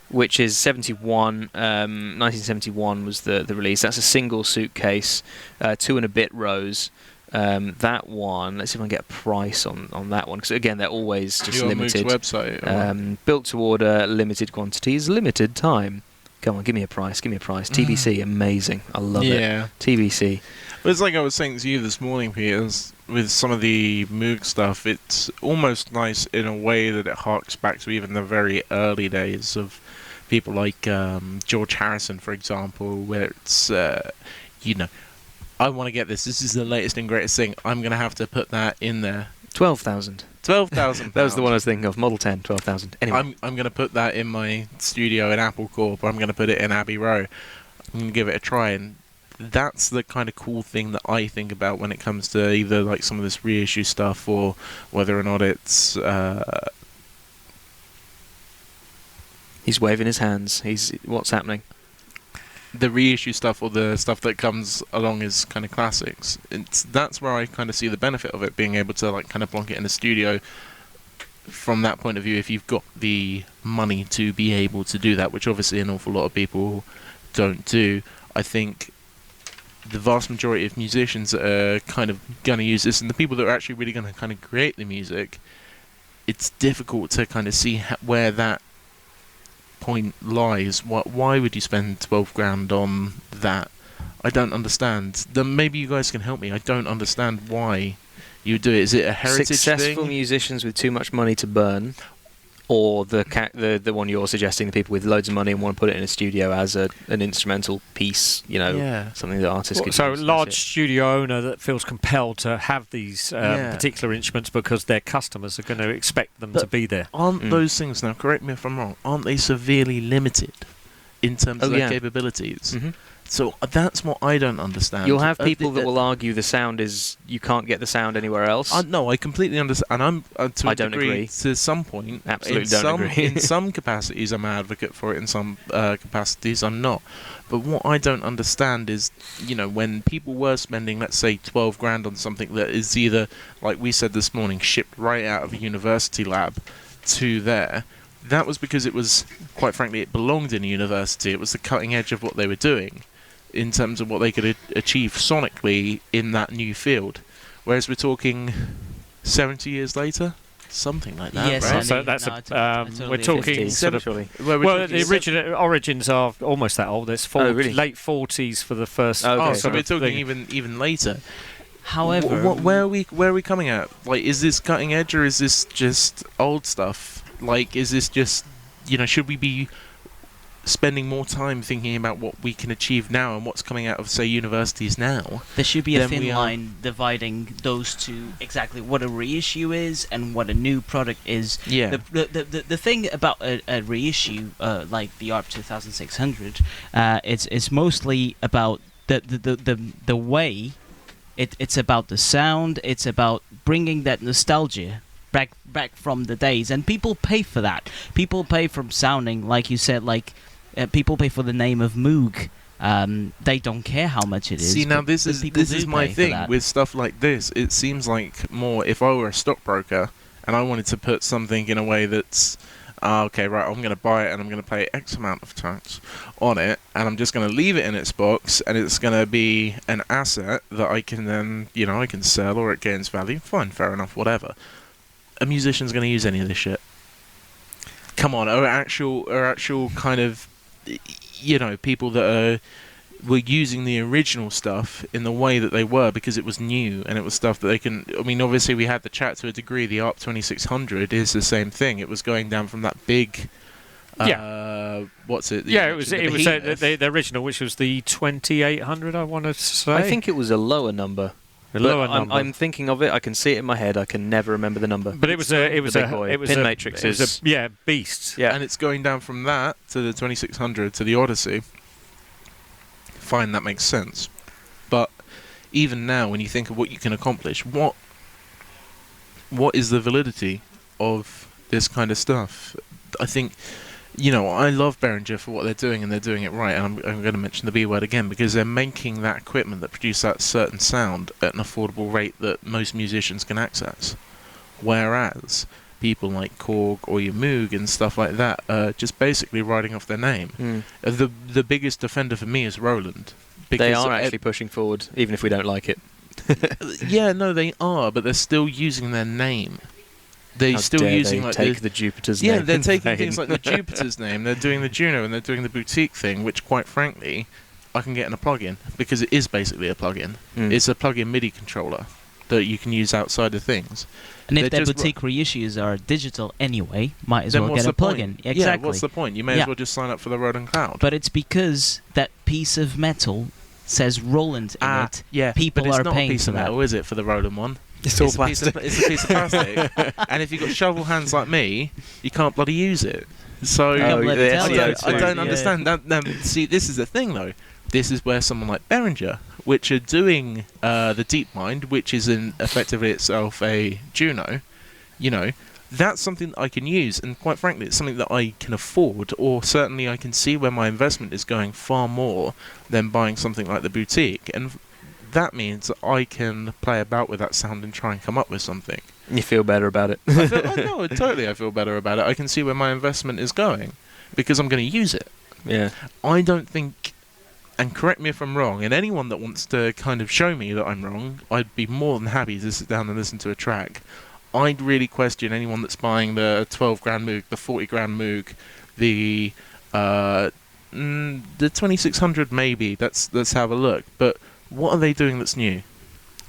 [SPEAKER 2] which is 71. 1971 was the release. That's a single suitcase, 2 and a bit rows. That one. Let's see if I can get a price on that one, because again they're always just
[SPEAKER 3] Your
[SPEAKER 2] limited.
[SPEAKER 3] Moog's website.
[SPEAKER 2] Built to order, limited quantities, limited time. Come on, give me a price. TBC, amazing. I love it. TBC.
[SPEAKER 3] But it's like I was saying to you this morning, Peter, with some of the Moog stuff, it's almost nice in a way that it harks back to even the very early days of people like George Harrison, for example, where it's, I want to get this. This is the latest and greatest thing. I'm going to have to put that in there.
[SPEAKER 2] 12,000.
[SPEAKER 3] 12,000.
[SPEAKER 2] That was the one I was thinking of. Model 10, 12,000. Anyway.
[SPEAKER 3] I'm going to put that in my studio in Apple Corp. I'm going to put it in Abbey Road. I'm going to give it a try. And that's the kind of cool thing that I think about when it comes to either like some of this reissue stuff or whether or not it's...
[SPEAKER 2] He's waving his hands. What's happening?
[SPEAKER 3] the reissue stuff or the stuff that comes along as kind of classics. That's where I kind of see the benefit of it, being able to like kind of plonk it in a studio from that point of view, if you've got the money to be able to do that, which obviously an awful lot of people don't do. I think the vast majority of musicians that are kind of going to use this, and the people that are actually really going to kind of create the music, it's difficult to kind of see where that point lies. Why would you spend 12 grand on that? I don't understand. Then maybe you guys can help me. I don't understand why you do it. Is it a heritage
[SPEAKER 2] Successful
[SPEAKER 3] thing?
[SPEAKER 2] musicians with too much money to burn, or the one you're suggesting, the people with loads of money and want to put it in a studio as an instrumental piece,
[SPEAKER 3] Yeah.
[SPEAKER 2] something that artists could
[SPEAKER 5] So
[SPEAKER 2] use.
[SPEAKER 5] large
[SPEAKER 2] That's it.
[SPEAKER 5] studio owner that feels compelled to have these particular instruments because their customers are going to expect them to be there.
[SPEAKER 3] Aren't those things, now correct me if I'm wrong, aren't they severely limited in terms of their capabilities?
[SPEAKER 2] Mhm.
[SPEAKER 3] So that's what I don't understand.
[SPEAKER 2] You'll have people that will argue the sound is, you can't get the sound anywhere else.
[SPEAKER 3] No, I completely understand, and I'm to a
[SPEAKER 2] I don't
[SPEAKER 3] degree,
[SPEAKER 2] agree.
[SPEAKER 3] to some point.
[SPEAKER 2] Absolutely
[SPEAKER 3] in
[SPEAKER 2] don't
[SPEAKER 3] some,
[SPEAKER 2] agree.
[SPEAKER 3] In some capacities, I'm an advocate for it. In some capacities, I'm not. But what I don't understand is, when people were spending, let's say, 12 grand on something that is either, like we said this morning, shipped right out of a university lab to there. That was because it was, quite frankly, it belonged in a university. It was the cutting edge of what they were doing, in terms of what they could achieve sonically in that new field. Whereas we're talking 70 years later, something like that,
[SPEAKER 4] Yes,
[SPEAKER 3] right?
[SPEAKER 5] So that's we're talking sort of.
[SPEAKER 2] Surely.
[SPEAKER 5] Well, the original origins are almost that old. It's
[SPEAKER 2] really?
[SPEAKER 5] late 40s for the first.
[SPEAKER 2] Oh, okay.
[SPEAKER 3] so
[SPEAKER 5] sort
[SPEAKER 3] we're
[SPEAKER 5] of
[SPEAKER 3] talking
[SPEAKER 5] thing.
[SPEAKER 3] even later.
[SPEAKER 4] However,
[SPEAKER 3] Where are we coming at? Like, is this cutting edge or is this just old stuff? Like, is this just, should we be spending more time thinking about what we can achieve now and what's coming out of, say, universities now.
[SPEAKER 4] There should be a
[SPEAKER 3] Then
[SPEAKER 4] thin
[SPEAKER 3] we are-
[SPEAKER 4] line dividing those two, exactly what a reissue is and what a new product is.
[SPEAKER 3] Yeah.
[SPEAKER 4] The thing about a reissue, like the ARP2600, it's mostly about the way. It's about the sound. It's about bringing that nostalgia back from the days, and people pay for that. People pay from sounding, like you said, like people pay for the name of Moog. They don't care how much it is.
[SPEAKER 3] See, now
[SPEAKER 4] but
[SPEAKER 3] this is
[SPEAKER 4] people do
[SPEAKER 3] my
[SPEAKER 4] pay for
[SPEAKER 3] thing
[SPEAKER 4] that.
[SPEAKER 3] with stuff like this. It seems like more if I were a stockbroker and I wanted to put something in a way that's okay, right, I'm going to buy it and I'm going to pay X amount of tax on it, and I'm just going to leave it in its box, and it's going to be an asset that I can then, I can sell or it gains value. Fine, fair enough, whatever. A musician's going to use any of this shit. Come on, or actual kind of, people that were using the original stuff in the way that they were because it was new and it was stuff that they can. I mean, obviously we had the chat to a degree. The ARP2600 is the same thing. It was going down from that big. What's it?
[SPEAKER 5] It was the original, which was the 2800. I want to say.
[SPEAKER 2] I think it was a lower number.
[SPEAKER 5] A lower number.
[SPEAKER 2] I'm thinking of it. I can see it in my head. I can never remember the number.
[SPEAKER 5] But it was
[SPEAKER 2] Pin matrix is
[SPEAKER 5] beast.
[SPEAKER 2] Yeah,
[SPEAKER 3] and it's going down from that to the 2600 to the Odyssey. Fine, that makes sense. But even now, when you think of what you can accomplish, what is the validity of this kind of stuff? I think, I love Behringer for what they're doing, and they're doing it right. And I'm going to mention the B word again because they're making that equipment that produces that certain sound at an affordable rate that most musicians can access. Whereas people like Korg or your Moog and stuff like that are just basically riding off their name. The biggest defender for me is Roland.
[SPEAKER 2] They are actually pushing forward, even if we don't like it.
[SPEAKER 3] Yeah, no, they are, but they're still using their name. They're
[SPEAKER 2] How
[SPEAKER 3] still
[SPEAKER 2] dare
[SPEAKER 3] using
[SPEAKER 2] they
[SPEAKER 3] like
[SPEAKER 2] take the Jupiter's name.
[SPEAKER 3] Yeah, they're
[SPEAKER 2] in
[SPEAKER 3] taking
[SPEAKER 2] vain.
[SPEAKER 3] things like the Jupiter's name. They're doing the Juno and they're doing the boutique thing, which, quite frankly, I can get in a plugin because it is basically a plugin. It's a plug-in MIDI controller that you can use outside of things.
[SPEAKER 4] And if
[SPEAKER 3] They're
[SPEAKER 4] their
[SPEAKER 3] just
[SPEAKER 4] boutique reissues are digital anyway, might as
[SPEAKER 3] Then
[SPEAKER 4] well
[SPEAKER 3] what's
[SPEAKER 4] get a
[SPEAKER 3] the point?
[SPEAKER 4] plugin.
[SPEAKER 3] Yeah,
[SPEAKER 4] Exactly.
[SPEAKER 3] what's the point? You may as well just sign up for the Roland Cloud.
[SPEAKER 4] But it's because that piece of metal says Roland in it.
[SPEAKER 3] Yeah,
[SPEAKER 4] People
[SPEAKER 3] but it's
[SPEAKER 4] are
[SPEAKER 3] not
[SPEAKER 4] paying
[SPEAKER 3] a piece
[SPEAKER 4] for
[SPEAKER 3] of
[SPEAKER 4] that.
[SPEAKER 3] metal, is it, for the Roland one?
[SPEAKER 2] It's all
[SPEAKER 3] a piece of-
[SPEAKER 2] plastic.
[SPEAKER 3] it's a piece of plastic. And if you've got shovel hands like me, you can't bloody use it. So
[SPEAKER 4] can't bloody
[SPEAKER 2] yeah,
[SPEAKER 4] tell
[SPEAKER 3] I
[SPEAKER 4] you.
[SPEAKER 3] don't
[SPEAKER 4] Yeah.
[SPEAKER 3] understand that. See, this is the thing, though. This is where someone like Behringer, which are doing the DeepMind, which is effectively itself a Juno, that's something that I can use, and quite frankly, it's something that I can afford, or certainly I can see where my investment is going far more than buying something like the boutique, and that means that I can play about with that sound and try and come up with something.
[SPEAKER 2] You feel better about it.
[SPEAKER 3] I feel better about it. I can see where my investment is going, because I'm going to use it.
[SPEAKER 2] Yeah.
[SPEAKER 3] I don't think, and correct me if I'm wrong, and anyone that wants to kind of show me that I'm wrong, I'd be more than happy to sit down and listen to a track. I'd really question anyone that's buying the 12 grand Moog, the 40 grand Moog, the 2600 maybe. Let's have a look. But what are they doing that's new?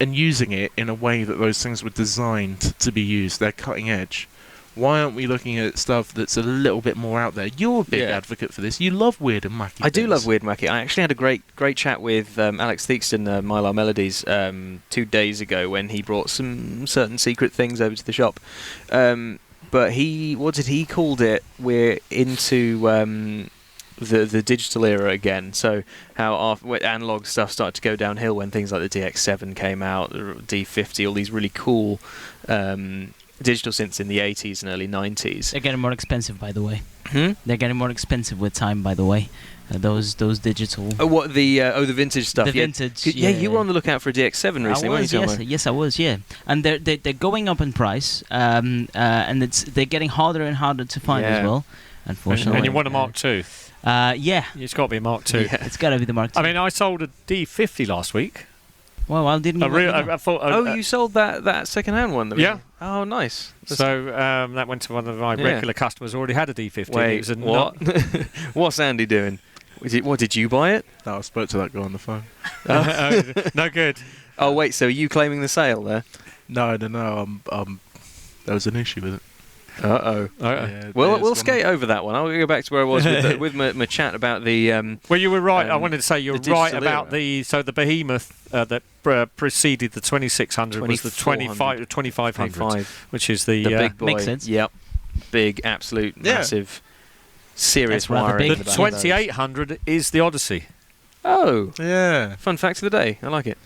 [SPEAKER 3] And using it in a way that those things were designed to be used. They're cutting edge. Why aren't we looking at stuff that's a little bit more out there? You're a big advocate for this. You love weird and wacky.
[SPEAKER 2] I do love weird and wacky. I actually had a great chat with Alex Theakston, Mylar Melodies, 2 days ago when he brought some certain secret things over to the shop. But what did he called it? We're into the digital era again. So how analog stuff started to go downhill when things like the DX7 came out, the D50, all these really cool digital synths in the 80s and early 90s.
[SPEAKER 4] They're getting more expensive, by the way.
[SPEAKER 2] Hmm?
[SPEAKER 4] They're getting more expensive with time, by the way. Those digital.
[SPEAKER 2] Oh, what the vintage stuff?
[SPEAKER 4] The vintage.
[SPEAKER 2] Yeah, you were on the lookout for a DX7 recently, weren't you?
[SPEAKER 4] Yes, I was. Yeah, and they're going up in price, and they're getting harder and harder to find as well. Unfortunately.
[SPEAKER 5] And you want a Mark II?
[SPEAKER 4] Yeah.
[SPEAKER 5] It's got to be a Mark II.
[SPEAKER 4] It's got to be the Mark II.
[SPEAKER 5] I mean, I sold a D50 last week.
[SPEAKER 4] Well, I didn't.
[SPEAKER 5] I thought.
[SPEAKER 2] You sold that second-hand one? Oh, nice.
[SPEAKER 5] So that went to one of my regular customers. Already had a D50.
[SPEAKER 2] Wait,
[SPEAKER 5] it was
[SPEAKER 2] what? What's Andy doing? What did you buy it?
[SPEAKER 3] No, I spoke to that guy on the phone.
[SPEAKER 5] No good.
[SPEAKER 2] Oh wait, so are you claiming the sale there?
[SPEAKER 3] No. There was an issue with it. Yeah,
[SPEAKER 2] We'll skate over that one. I'll go back to where I was with my chat about the.
[SPEAKER 5] Well, you were right. I wanted to say you're
[SPEAKER 2] the
[SPEAKER 5] right
[SPEAKER 2] digital
[SPEAKER 5] about
[SPEAKER 2] era.
[SPEAKER 5] the behemoth that preceded the 2600 was the 2500, which is the
[SPEAKER 2] big boy.
[SPEAKER 4] Makes sense.
[SPEAKER 2] Yep, big, absolute, massive, serious
[SPEAKER 4] That's rather
[SPEAKER 2] wiring.
[SPEAKER 4] big.
[SPEAKER 5] The
[SPEAKER 2] in back of those.
[SPEAKER 5] 2800 is the Odyssey.
[SPEAKER 2] Oh,
[SPEAKER 3] Yeah.
[SPEAKER 2] fun fact of the day. I like it.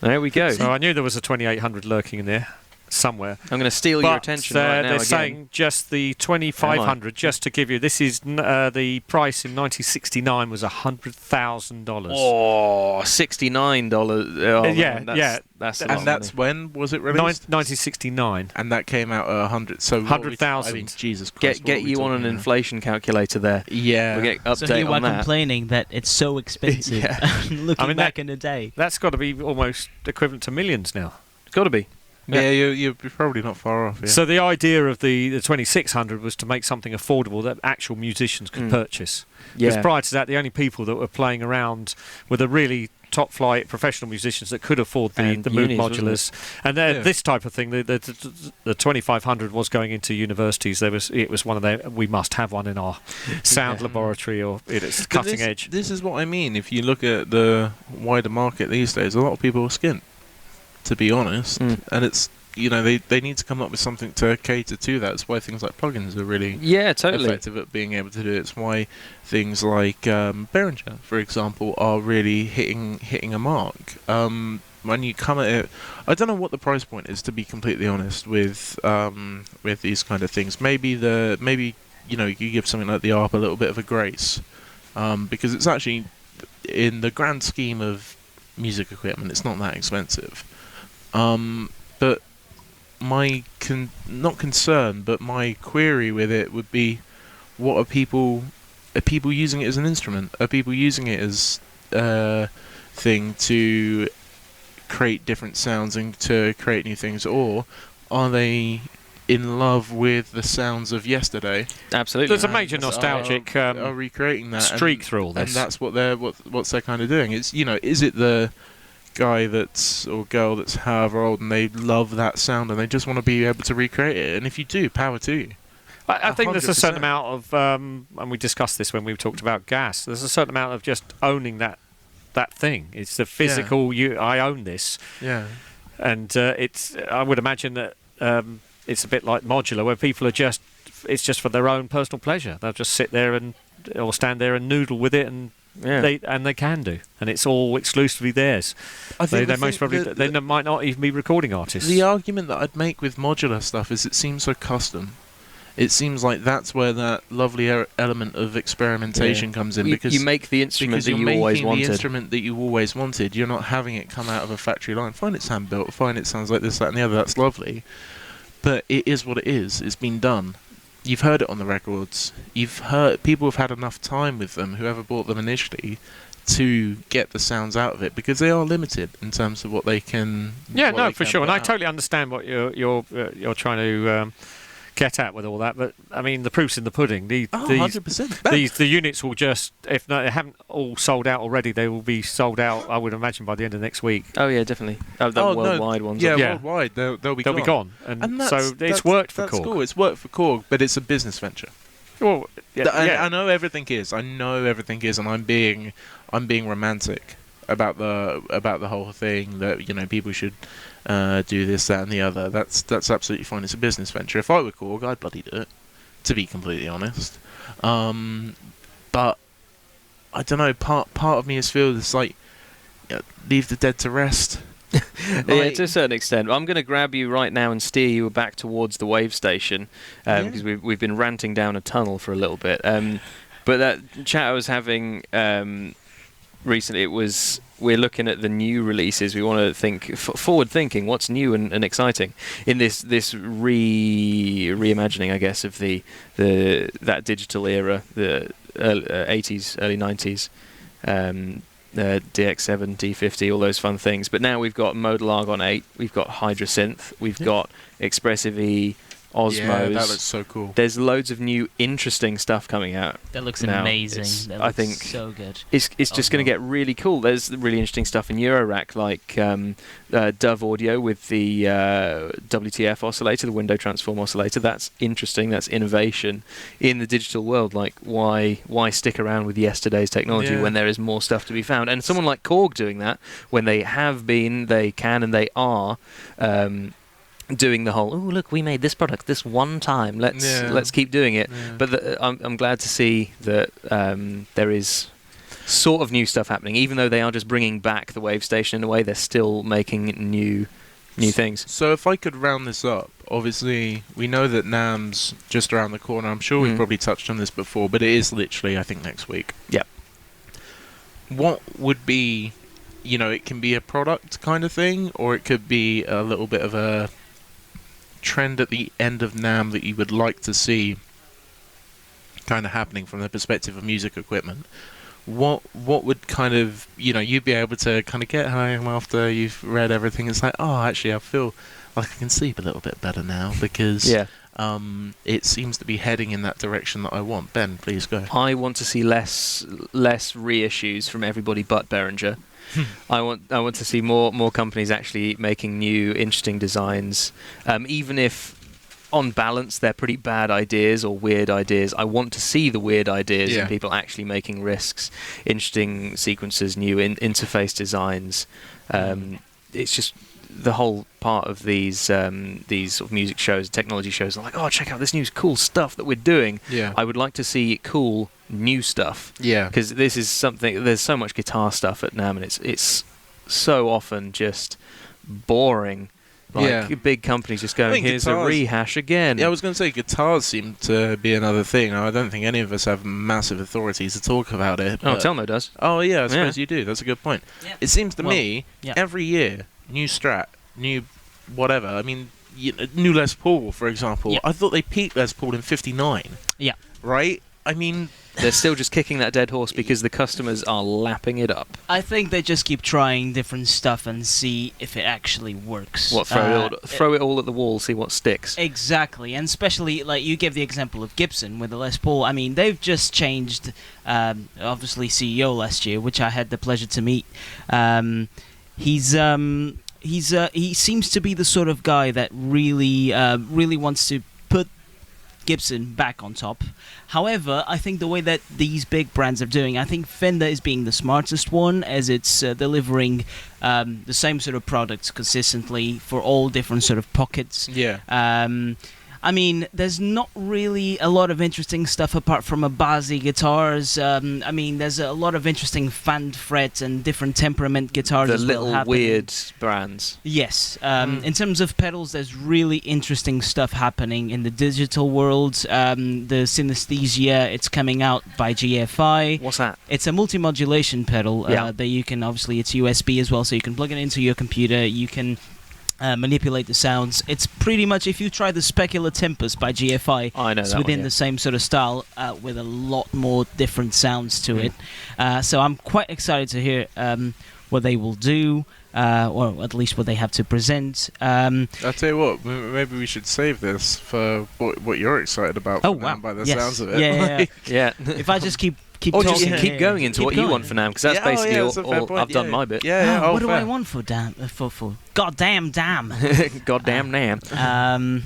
[SPEAKER 2] There we go.
[SPEAKER 5] So I knew there was a 2800 lurking in there somewhere.
[SPEAKER 2] I'm going to steal your attention right now
[SPEAKER 5] they're
[SPEAKER 2] again.
[SPEAKER 5] saying just the 2500, just to give you, this is the price in 1969 was $100,000.
[SPEAKER 2] Oh, $69. Oh,
[SPEAKER 5] Yeah,
[SPEAKER 2] man,
[SPEAKER 5] yeah.
[SPEAKER 2] That's a lot
[SPEAKER 3] And
[SPEAKER 2] of
[SPEAKER 3] that's
[SPEAKER 2] money.
[SPEAKER 3] when was it released?
[SPEAKER 5] 1969.
[SPEAKER 3] And that came out at 100. So
[SPEAKER 5] 100,000.
[SPEAKER 3] I mean, Jesus Christ.
[SPEAKER 2] Get you on an inflation calculator there.
[SPEAKER 3] Yeah.
[SPEAKER 2] We'll get update
[SPEAKER 4] So you were
[SPEAKER 2] on that.
[SPEAKER 4] complaining that it's so expensive.
[SPEAKER 2] Yeah.
[SPEAKER 4] Looking
[SPEAKER 5] I mean,
[SPEAKER 4] back in the day.
[SPEAKER 5] That's got to be almost equivalent to millions now.
[SPEAKER 2] It's got to be.
[SPEAKER 3] Yeah, you're probably not far off. Yeah.
[SPEAKER 5] So the idea of the 2600 was to make something affordable that actual musicians could purchase. Because
[SPEAKER 2] Yeah.
[SPEAKER 5] prior to that, the only people that were playing around were the really top-flight professional musicians that could afford the
[SPEAKER 2] And
[SPEAKER 5] Moog
[SPEAKER 2] unis, wasn't
[SPEAKER 5] modulars. And
[SPEAKER 3] Yeah.
[SPEAKER 5] this type of thing, the 2500 was going into universities. It was one of their, we must have one in our sound laboratory, or it's
[SPEAKER 3] But
[SPEAKER 5] cutting edge.
[SPEAKER 3] This is what I mean. If you look at the wider market these days, a lot of people are skint, to be honest. And it's, they need to come up with something to cater to that. That's why things like plugins are really
[SPEAKER 2] Yeah, totally.
[SPEAKER 3] effective at being able to do it. It's why things like Behringer, for example, are really hitting a mark. When you come at it, I don't know what the price point is, to be completely honest, with these kind of things. Maybe you give something like the ARP a little bit of a grace, because it's actually, in the grand scheme of music equipment, it's not that expensive. But my not concern, but my query with it would be, what are people using it as an instrument? Are people using it as a thing to create different sounds and to create new things, or are they in love with the sounds of yesterday?
[SPEAKER 2] Absolutely.
[SPEAKER 5] There's a major nostalgic
[SPEAKER 3] are recreating that
[SPEAKER 5] streak through all this.
[SPEAKER 3] and that's what they're kind of doing. It's, is it the guy or girl that's however old and they love that sound and they just want to be able to recreate it? And if you do, power to you.
[SPEAKER 5] I think there's a
[SPEAKER 3] 100%.
[SPEAKER 5] certain amount of, and we discussed this when we talked about gas, there's a certain amount of just owning that thing. It's the physical, I own this.
[SPEAKER 3] Yeah.
[SPEAKER 5] And I would imagine that it's a bit like Modular, where people are it's just for their own personal pleasure. They'll just sit there or stand there and noodle with it, and they can do, and it's all exclusively theirs.
[SPEAKER 3] I think
[SPEAKER 5] they most probably they might not even be recording artists.
[SPEAKER 3] The argument that I'd make with modular stuff is it seems so custom. It seems like that's where that lovely element of experimentation comes in, because
[SPEAKER 2] you make the instrument that you always wanted.
[SPEAKER 3] The instrument that you always wanted. You're not having it come out of a factory line. Fine, it's hand built. Fine, it sounds like this, that, and the other. That's lovely, but it is what it is. It's been done. You've heard it on the records. People have had enough time with them, whoever bought them initially, to get the sounds out of it, because they are limited in terms of what they can.
[SPEAKER 5] Yeah, no, for sure, and I totally understand what you're trying to get at with all that. But I mean, the proof's in the pudding.
[SPEAKER 3] 100%.
[SPEAKER 5] The units will just, if they haven't all sold out already, they will be sold out, I would imagine, by the end of next week.
[SPEAKER 2] Oh yeah, definitely. The worldwide ones.
[SPEAKER 3] Yeah,
[SPEAKER 5] Yeah.
[SPEAKER 3] worldwide. They'll be
[SPEAKER 5] They'll
[SPEAKER 3] gone.
[SPEAKER 5] be gone, and so it's
[SPEAKER 3] that's
[SPEAKER 5] worked for
[SPEAKER 3] that's
[SPEAKER 5] Korg.
[SPEAKER 3] Cool. It's worked for Korg, but it's a business venture.
[SPEAKER 5] Well,
[SPEAKER 3] I know everything is. And I'm being romantic about the whole thing, that people should do this, that, and the other. That's absolutely fine. It's a business venture. If I were Korg, I'd bloody do it, to be completely honest. But I don't know. Part of me has feel it's like, leave the dead to rest.
[SPEAKER 2] Yeah, to a certain extent. I'm going to grab you right now and steer you back towards the wave station, because we've been ranting down a tunnel for a little bit. But that chat I was having recently, we're looking at the new releases. We want to think forward thinking, what's new and exciting in this reimagining, I guess, of that digital era, the 80s, early 90s. DX7, D50, all those fun things. But now we've got Modal Argon 8, we've got Hydra Synth, we've got Expressive E Osmos.
[SPEAKER 3] Yeah, that looks so cool.
[SPEAKER 2] There's loads of new interesting stuff coming out.
[SPEAKER 4] That looks
[SPEAKER 2] now.
[SPEAKER 4] amazing. That
[SPEAKER 2] I
[SPEAKER 4] looks
[SPEAKER 2] think
[SPEAKER 4] so good.
[SPEAKER 2] It's just going to get really cool. There's really interesting stuff in Eurorack, like Dove Audio with the WTF oscillator, the window transform oscillator. That's interesting. That's innovation in the digital world. Like, why stick around with yesterday's technology when there is more stuff to be found? And someone like Korg doing that, when they have been, they can, and they are doing the whole, oh look, we made this product this one time. Let's keep doing it.
[SPEAKER 3] Yeah.
[SPEAKER 2] But I'm glad to see that there is sort of new stuff happening, even though they are just bringing back the WaveStation in a way. They're still making new things.
[SPEAKER 3] So if I could round this up, obviously we know that NAMM's just around the corner. I'm sure we've probably touched on this before, but it is literally, I think, next week.
[SPEAKER 2] Yep.
[SPEAKER 3] What would be, it can be a product kind of thing, or it could be a little bit of a trend at the end of NAMM that you would like to see kind of happening from the perspective of music equipment. What would kind of, you'd be able to kind of get home after you've read everything? It's like, oh, actually, I feel like I can sleep a little bit better now because it seems to be heading in that direction that I want. Ben, please go.
[SPEAKER 2] I want to see less reissues from everybody but Behringer. I want to see more companies actually making new, interesting designs, even if on balance they're pretty bad ideas or weird ideas. I want to see the weird ideas and people actually making risks, interesting sequences, new interface designs. It's just the whole part of these sort of music shows, technology shows, are like, oh, check out this new cool stuff that we're doing.
[SPEAKER 3] Yeah.
[SPEAKER 2] I would like to see cool new stuff.
[SPEAKER 3] Yeah.
[SPEAKER 2] Because this is something. There's so much guitar stuff at NAMM, and it's so often just boring. Like big companies just going, here's a rehash again.
[SPEAKER 3] Yeah, I was going to say guitars seem to be another thing. I don't think any of us have massive authority to talk about it.
[SPEAKER 2] Oh, Telmo does.
[SPEAKER 3] Oh, yeah, I suppose you do. That's a good point.
[SPEAKER 4] Yeah.
[SPEAKER 3] It seems to me, every year, new Strat, new whatever. I mean, new Les Paul, for example.
[SPEAKER 4] Yeah.
[SPEAKER 3] I thought they peaked Les Paul in 59.
[SPEAKER 4] Yeah.
[SPEAKER 3] Right? I mean...
[SPEAKER 2] They're still just kicking that dead horse because the customers are lapping it up.
[SPEAKER 4] I think they just keep trying different stuff and see if it actually works.
[SPEAKER 2] What, throw it all at the wall, see what sticks.
[SPEAKER 4] Exactly, and especially, like, you gave the example of Gibson with the Les Paul. I mean, they've just changed, obviously, CEO last year, which I had the pleasure to meet. He seems to be the sort of guy that really wants to put Gibson back on top. However, I think the way that these big brands are doing, I think Fender is being the smartest one, as it's delivering the same sort of products consistently for all different sort of pockets.
[SPEAKER 3] Yeah.
[SPEAKER 4] I mean, there's not really a lot of interesting stuff apart from a bassy guitars. I mean, there's a lot of interesting fan fret and different temperament guitars as well.
[SPEAKER 2] The little weird brands.
[SPEAKER 4] Yes. In terms of pedals, there's really interesting stuff happening in the digital world. The Synesthesia, it's coming out by GFI.
[SPEAKER 2] What's that?
[SPEAKER 4] It's a multi-modulation pedal that you can, obviously, it's USB as well, so you can plug it into your computer. You can manipulate the sounds. It's pretty much, if you try the Specula Tempest by GFI,
[SPEAKER 2] I know
[SPEAKER 4] it's
[SPEAKER 2] that
[SPEAKER 4] within
[SPEAKER 2] one,
[SPEAKER 4] the same sort of style with a lot more different sounds to it. So I'm quite excited to hear what they will do, or at least what they have to present.
[SPEAKER 3] I'll tell you what, maybe we should save this for what you're excited about by the sounds of it.
[SPEAKER 2] Yeah.
[SPEAKER 4] If I just keep
[SPEAKER 2] or
[SPEAKER 4] talking,
[SPEAKER 2] just keep going into what you want for NAMM, because that's basically all I've done my bit.
[SPEAKER 4] What do I want for goddamn damn?
[SPEAKER 2] Goddamn NAMM.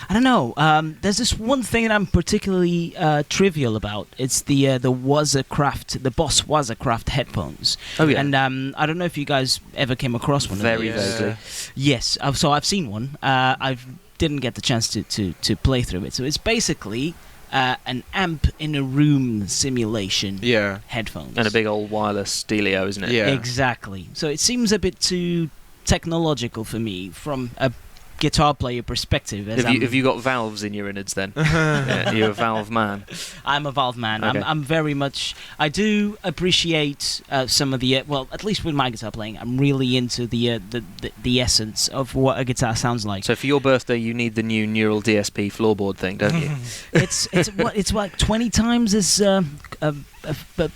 [SPEAKER 4] I don't know. There's this one thing that I'm particularly trivial about. It's the Boss Wazacraft headphones.
[SPEAKER 2] Oh yeah.
[SPEAKER 4] And I don't know if you guys ever came across one.
[SPEAKER 2] Very vaguely.
[SPEAKER 4] Yes. So I've seen one. I didn't get the chance to play through it. So it's basically an amp in a room simulation. Headphones.
[SPEAKER 2] And a big old wireless dealio, isn't it?
[SPEAKER 3] Yeah.
[SPEAKER 4] Exactly. So it seems a bit too technological for me from a guitar player perspective.
[SPEAKER 2] Have you got valves in your innards then? You're a valve man.
[SPEAKER 4] I'm a valve man.
[SPEAKER 2] Okay.
[SPEAKER 4] I'm very much. I do appreciate some of the at least with my guitar playing, I'm really into the essence of what a guitar sounds like.
[SPEAKER 2] So for your birthday, you need the new Neural DSP floorboard thing, don't you?
[SPEAKER 4] It's like 20 times as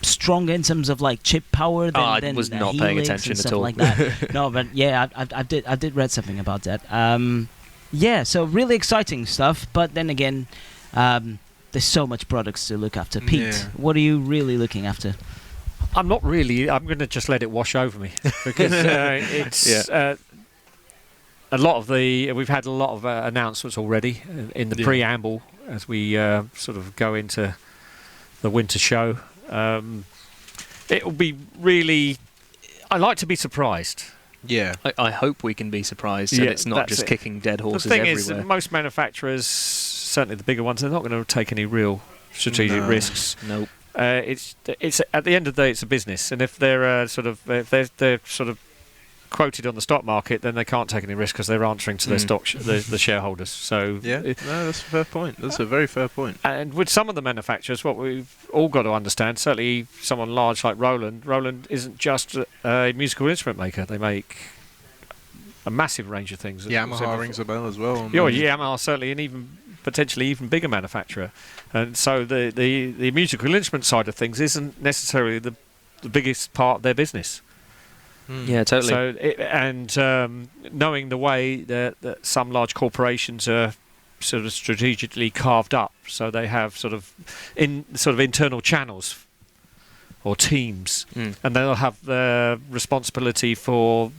[SPEAKER 4] stronger in terms of like chip power than
[SPEAKER 2] I was not paying attention
[SPEAKER 4] and
[SPEAKER 2] at
[SPEAKER 4] stuff
[SPEAKER 2] all.
[SPEAKER 4] like that. No, but yeah, I did read something about that. yeah, so really exciting stuff. But then again, there's so much products to look after. Pete,
[SPEAKER 3] Yeah.
[SPEAKER 4] what are you really looking after?
[SPEAKER 5] I'm not really. I'm going to just let it wash over me because it's a lot of the. We've had a lot of announcements already in the preamble as we sort of go into the winter show. It will be really. I like to be surprised.
[SPEAKER 3] Yeah.
[SPEAKER 2] I hope we can be surprised and it's not
[SPEAKER 5] that's
[SPEAKER 2] just
[SPEAKER 5] it.
[SPEAKER 2] kicking dead horses
[SPEAKER 5] The thing
[SPEAKER 2] everywhere.
[SPEAKER 5] is, that most manufacturers, certainly the bigger ones, they're not going to take any real strategic risks.
[SPEAKER 2] Nope.
[SPEAKER 5] It's at the end of the day, it's a business, and if they're they're sort of quoted on the stock market, then they can't take any risk because they're answering to their stock the shareholders. So
[SPEAKER 3] Yeah, no, that's a fair point. That's a very fair point.
[SPEAKER 5] and with some of the manufacturers, what we've all got to understand, certainly someone large like Roland isn't just a musical instrument maker. They make a massive range of things.
[SPEAKER 3] Yamaha rings a bell as well.
[SPEAKER 5] Yeah, Yamaha certainly, and even potentially even bigger manufacturer. And so the musical instrument side of things isn't necessarily the biggest part of their business.
[SPEAKER 2] Yeah, totally.
[SPEAKER 5] So knowing the way that some large corporations are sort of strategically carved up, so they have sort of internal channels or teams, and they'll have the responsibility for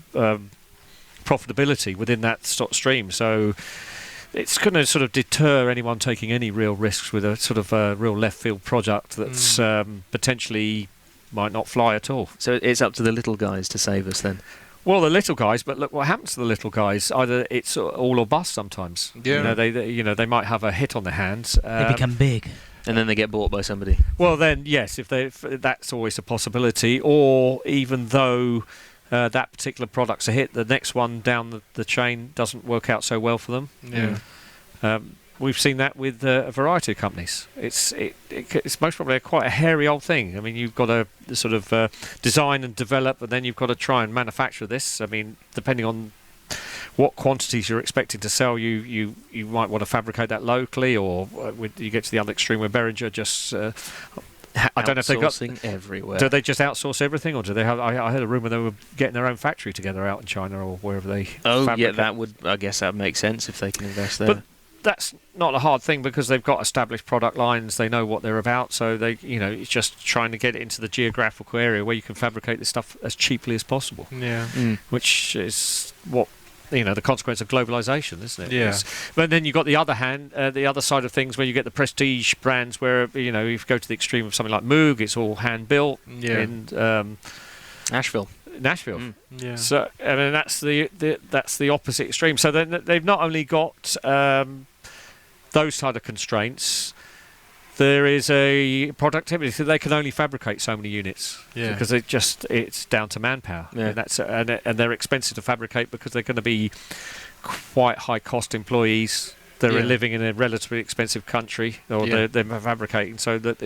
[SPEAKER 5] profitability within that stream. So it's going to sort of deter anyone taking any real risks with a sort of real left field product that's potentially might not fly at all.
[SPEAKER 2] So it's up to the little guys to save us then.
[SPEAKER 5] Well, the little guys, but look what happens to the little guys. Either it's all or bust sometimes.
[SPEAKER 3] Yeah.
[SPEAKER 5] They might have a hit on their hands.
[SPEAKER 4] They become big.
[SPEAKER 2] And then they get bought by somebody.
[SPEAKER 5] Well, then yes, if that's always a possibility. Or even though that particular product's a hit, the next one down the chain doesn't work out so well for them.
[SPEAKER 3] Yeah.
[SPEAKER 5] We've seen that with a variety of companies. It's most probably quite a hairy old thing. I mean, you've got to sort of design and develop, and then you've got to try and manufacture this. I mean, depending on what quantities you're expecting to sell, you might want to fabricate that locally, or you get to the other extreme where Behringer just... I don't know if they've got
[SPEAKER 2] everywhere.
[SPEAKER 5] Do they just outsource everything, or do they have? I heard a rumor they were getting their own factory together out in China or wherever they.
[SPEAKER 2] Yeah, I guess that would make sense if they can invest there.
[SPEAKER 5] But that's not a hard thing because they've got established product lines. They know what they're about, so it's just trying to get it into the geographical area where you can fabricate this stuff as cheaply as possible.
[SPEAKER 3] Yeah.
[SPEAKER 5] Which is what. The consequence of globalization, isn't it?
[SPEAKER 3] Yeah.
[SPEAKER 5] But then you've got the other side of things where you get the prestige brands where, if you go to the extreme of something like Moog, it's all hand-built in
[SPEAKER 2] Nashville.
[SPEAKER 3] Yeah.
[SPEAKER 5] So, I mean, that's the opposite extreme. So then they've not only got those type of constraints, there is a productivity, so they can only fabricate so many units because it's down to manpower, and they're expensive to fabricate because they're going to be quite high cost employees that are living in a relatively expensive country, or they're fabricating, so that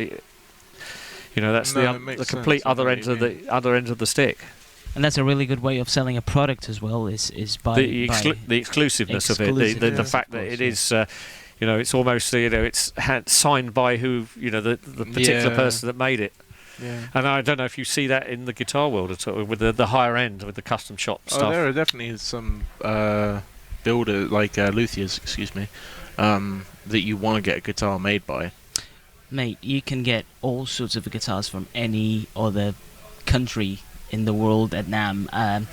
[SPEAKER 5] that's the complete other end of the stick.
[SPEAKER 4] And that's a really good way of selling a product as well. Is by
[SPEAKER 5] the exclusiveness of it, the fact that it is. It's almost it's signed by who the particular person that made it.
[SPEAKER 3] Yeah.
[SPEAKER 5] And I don't know if you see that in the guitar world at all, with the higher end, with the custom shop stuff.
[SPEAKER 3] There are definitely some builders, like luthiers, that you want to get a guitar made by.
[SPEAKER 4] Mate, you can get all sorts of guitars from any other country in the world at NAMM.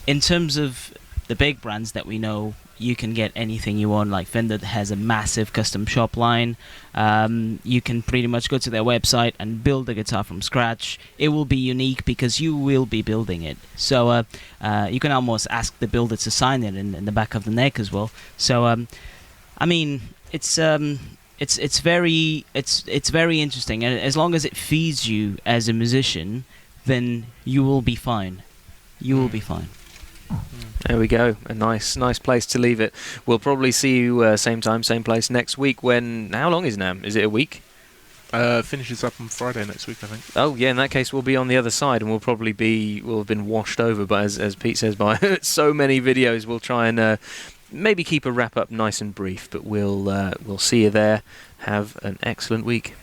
[SPEAKER 4] In terms of the big brands that we know, you can get anything you want. Like Fender has a massive custom shop line. You can pretty much go to their website and build a guitar from scratch. It will be unique because you will be building it. So you can almost ask the builder to sign it in the back of the neck as well. So I mean, it's very interesting, and as long as it feeds you as a musician, then you will be fine. You will be fine.
[SPEAKER 2] There we go. A nice place to leave it. We'll probably see you same time, same place next week. How long is NAMM? Is it a week?
[SPEAKER 3] Finishes up on Friday next week, I think.
[SPEAKER 2] Oh yeah, in that case we'll be on the other side, and we'll have been washed over. But as Pete says, by so many videos, we'll try and maybe keep a wrap up nice and brief. But we'll see you there. Have an excellent week.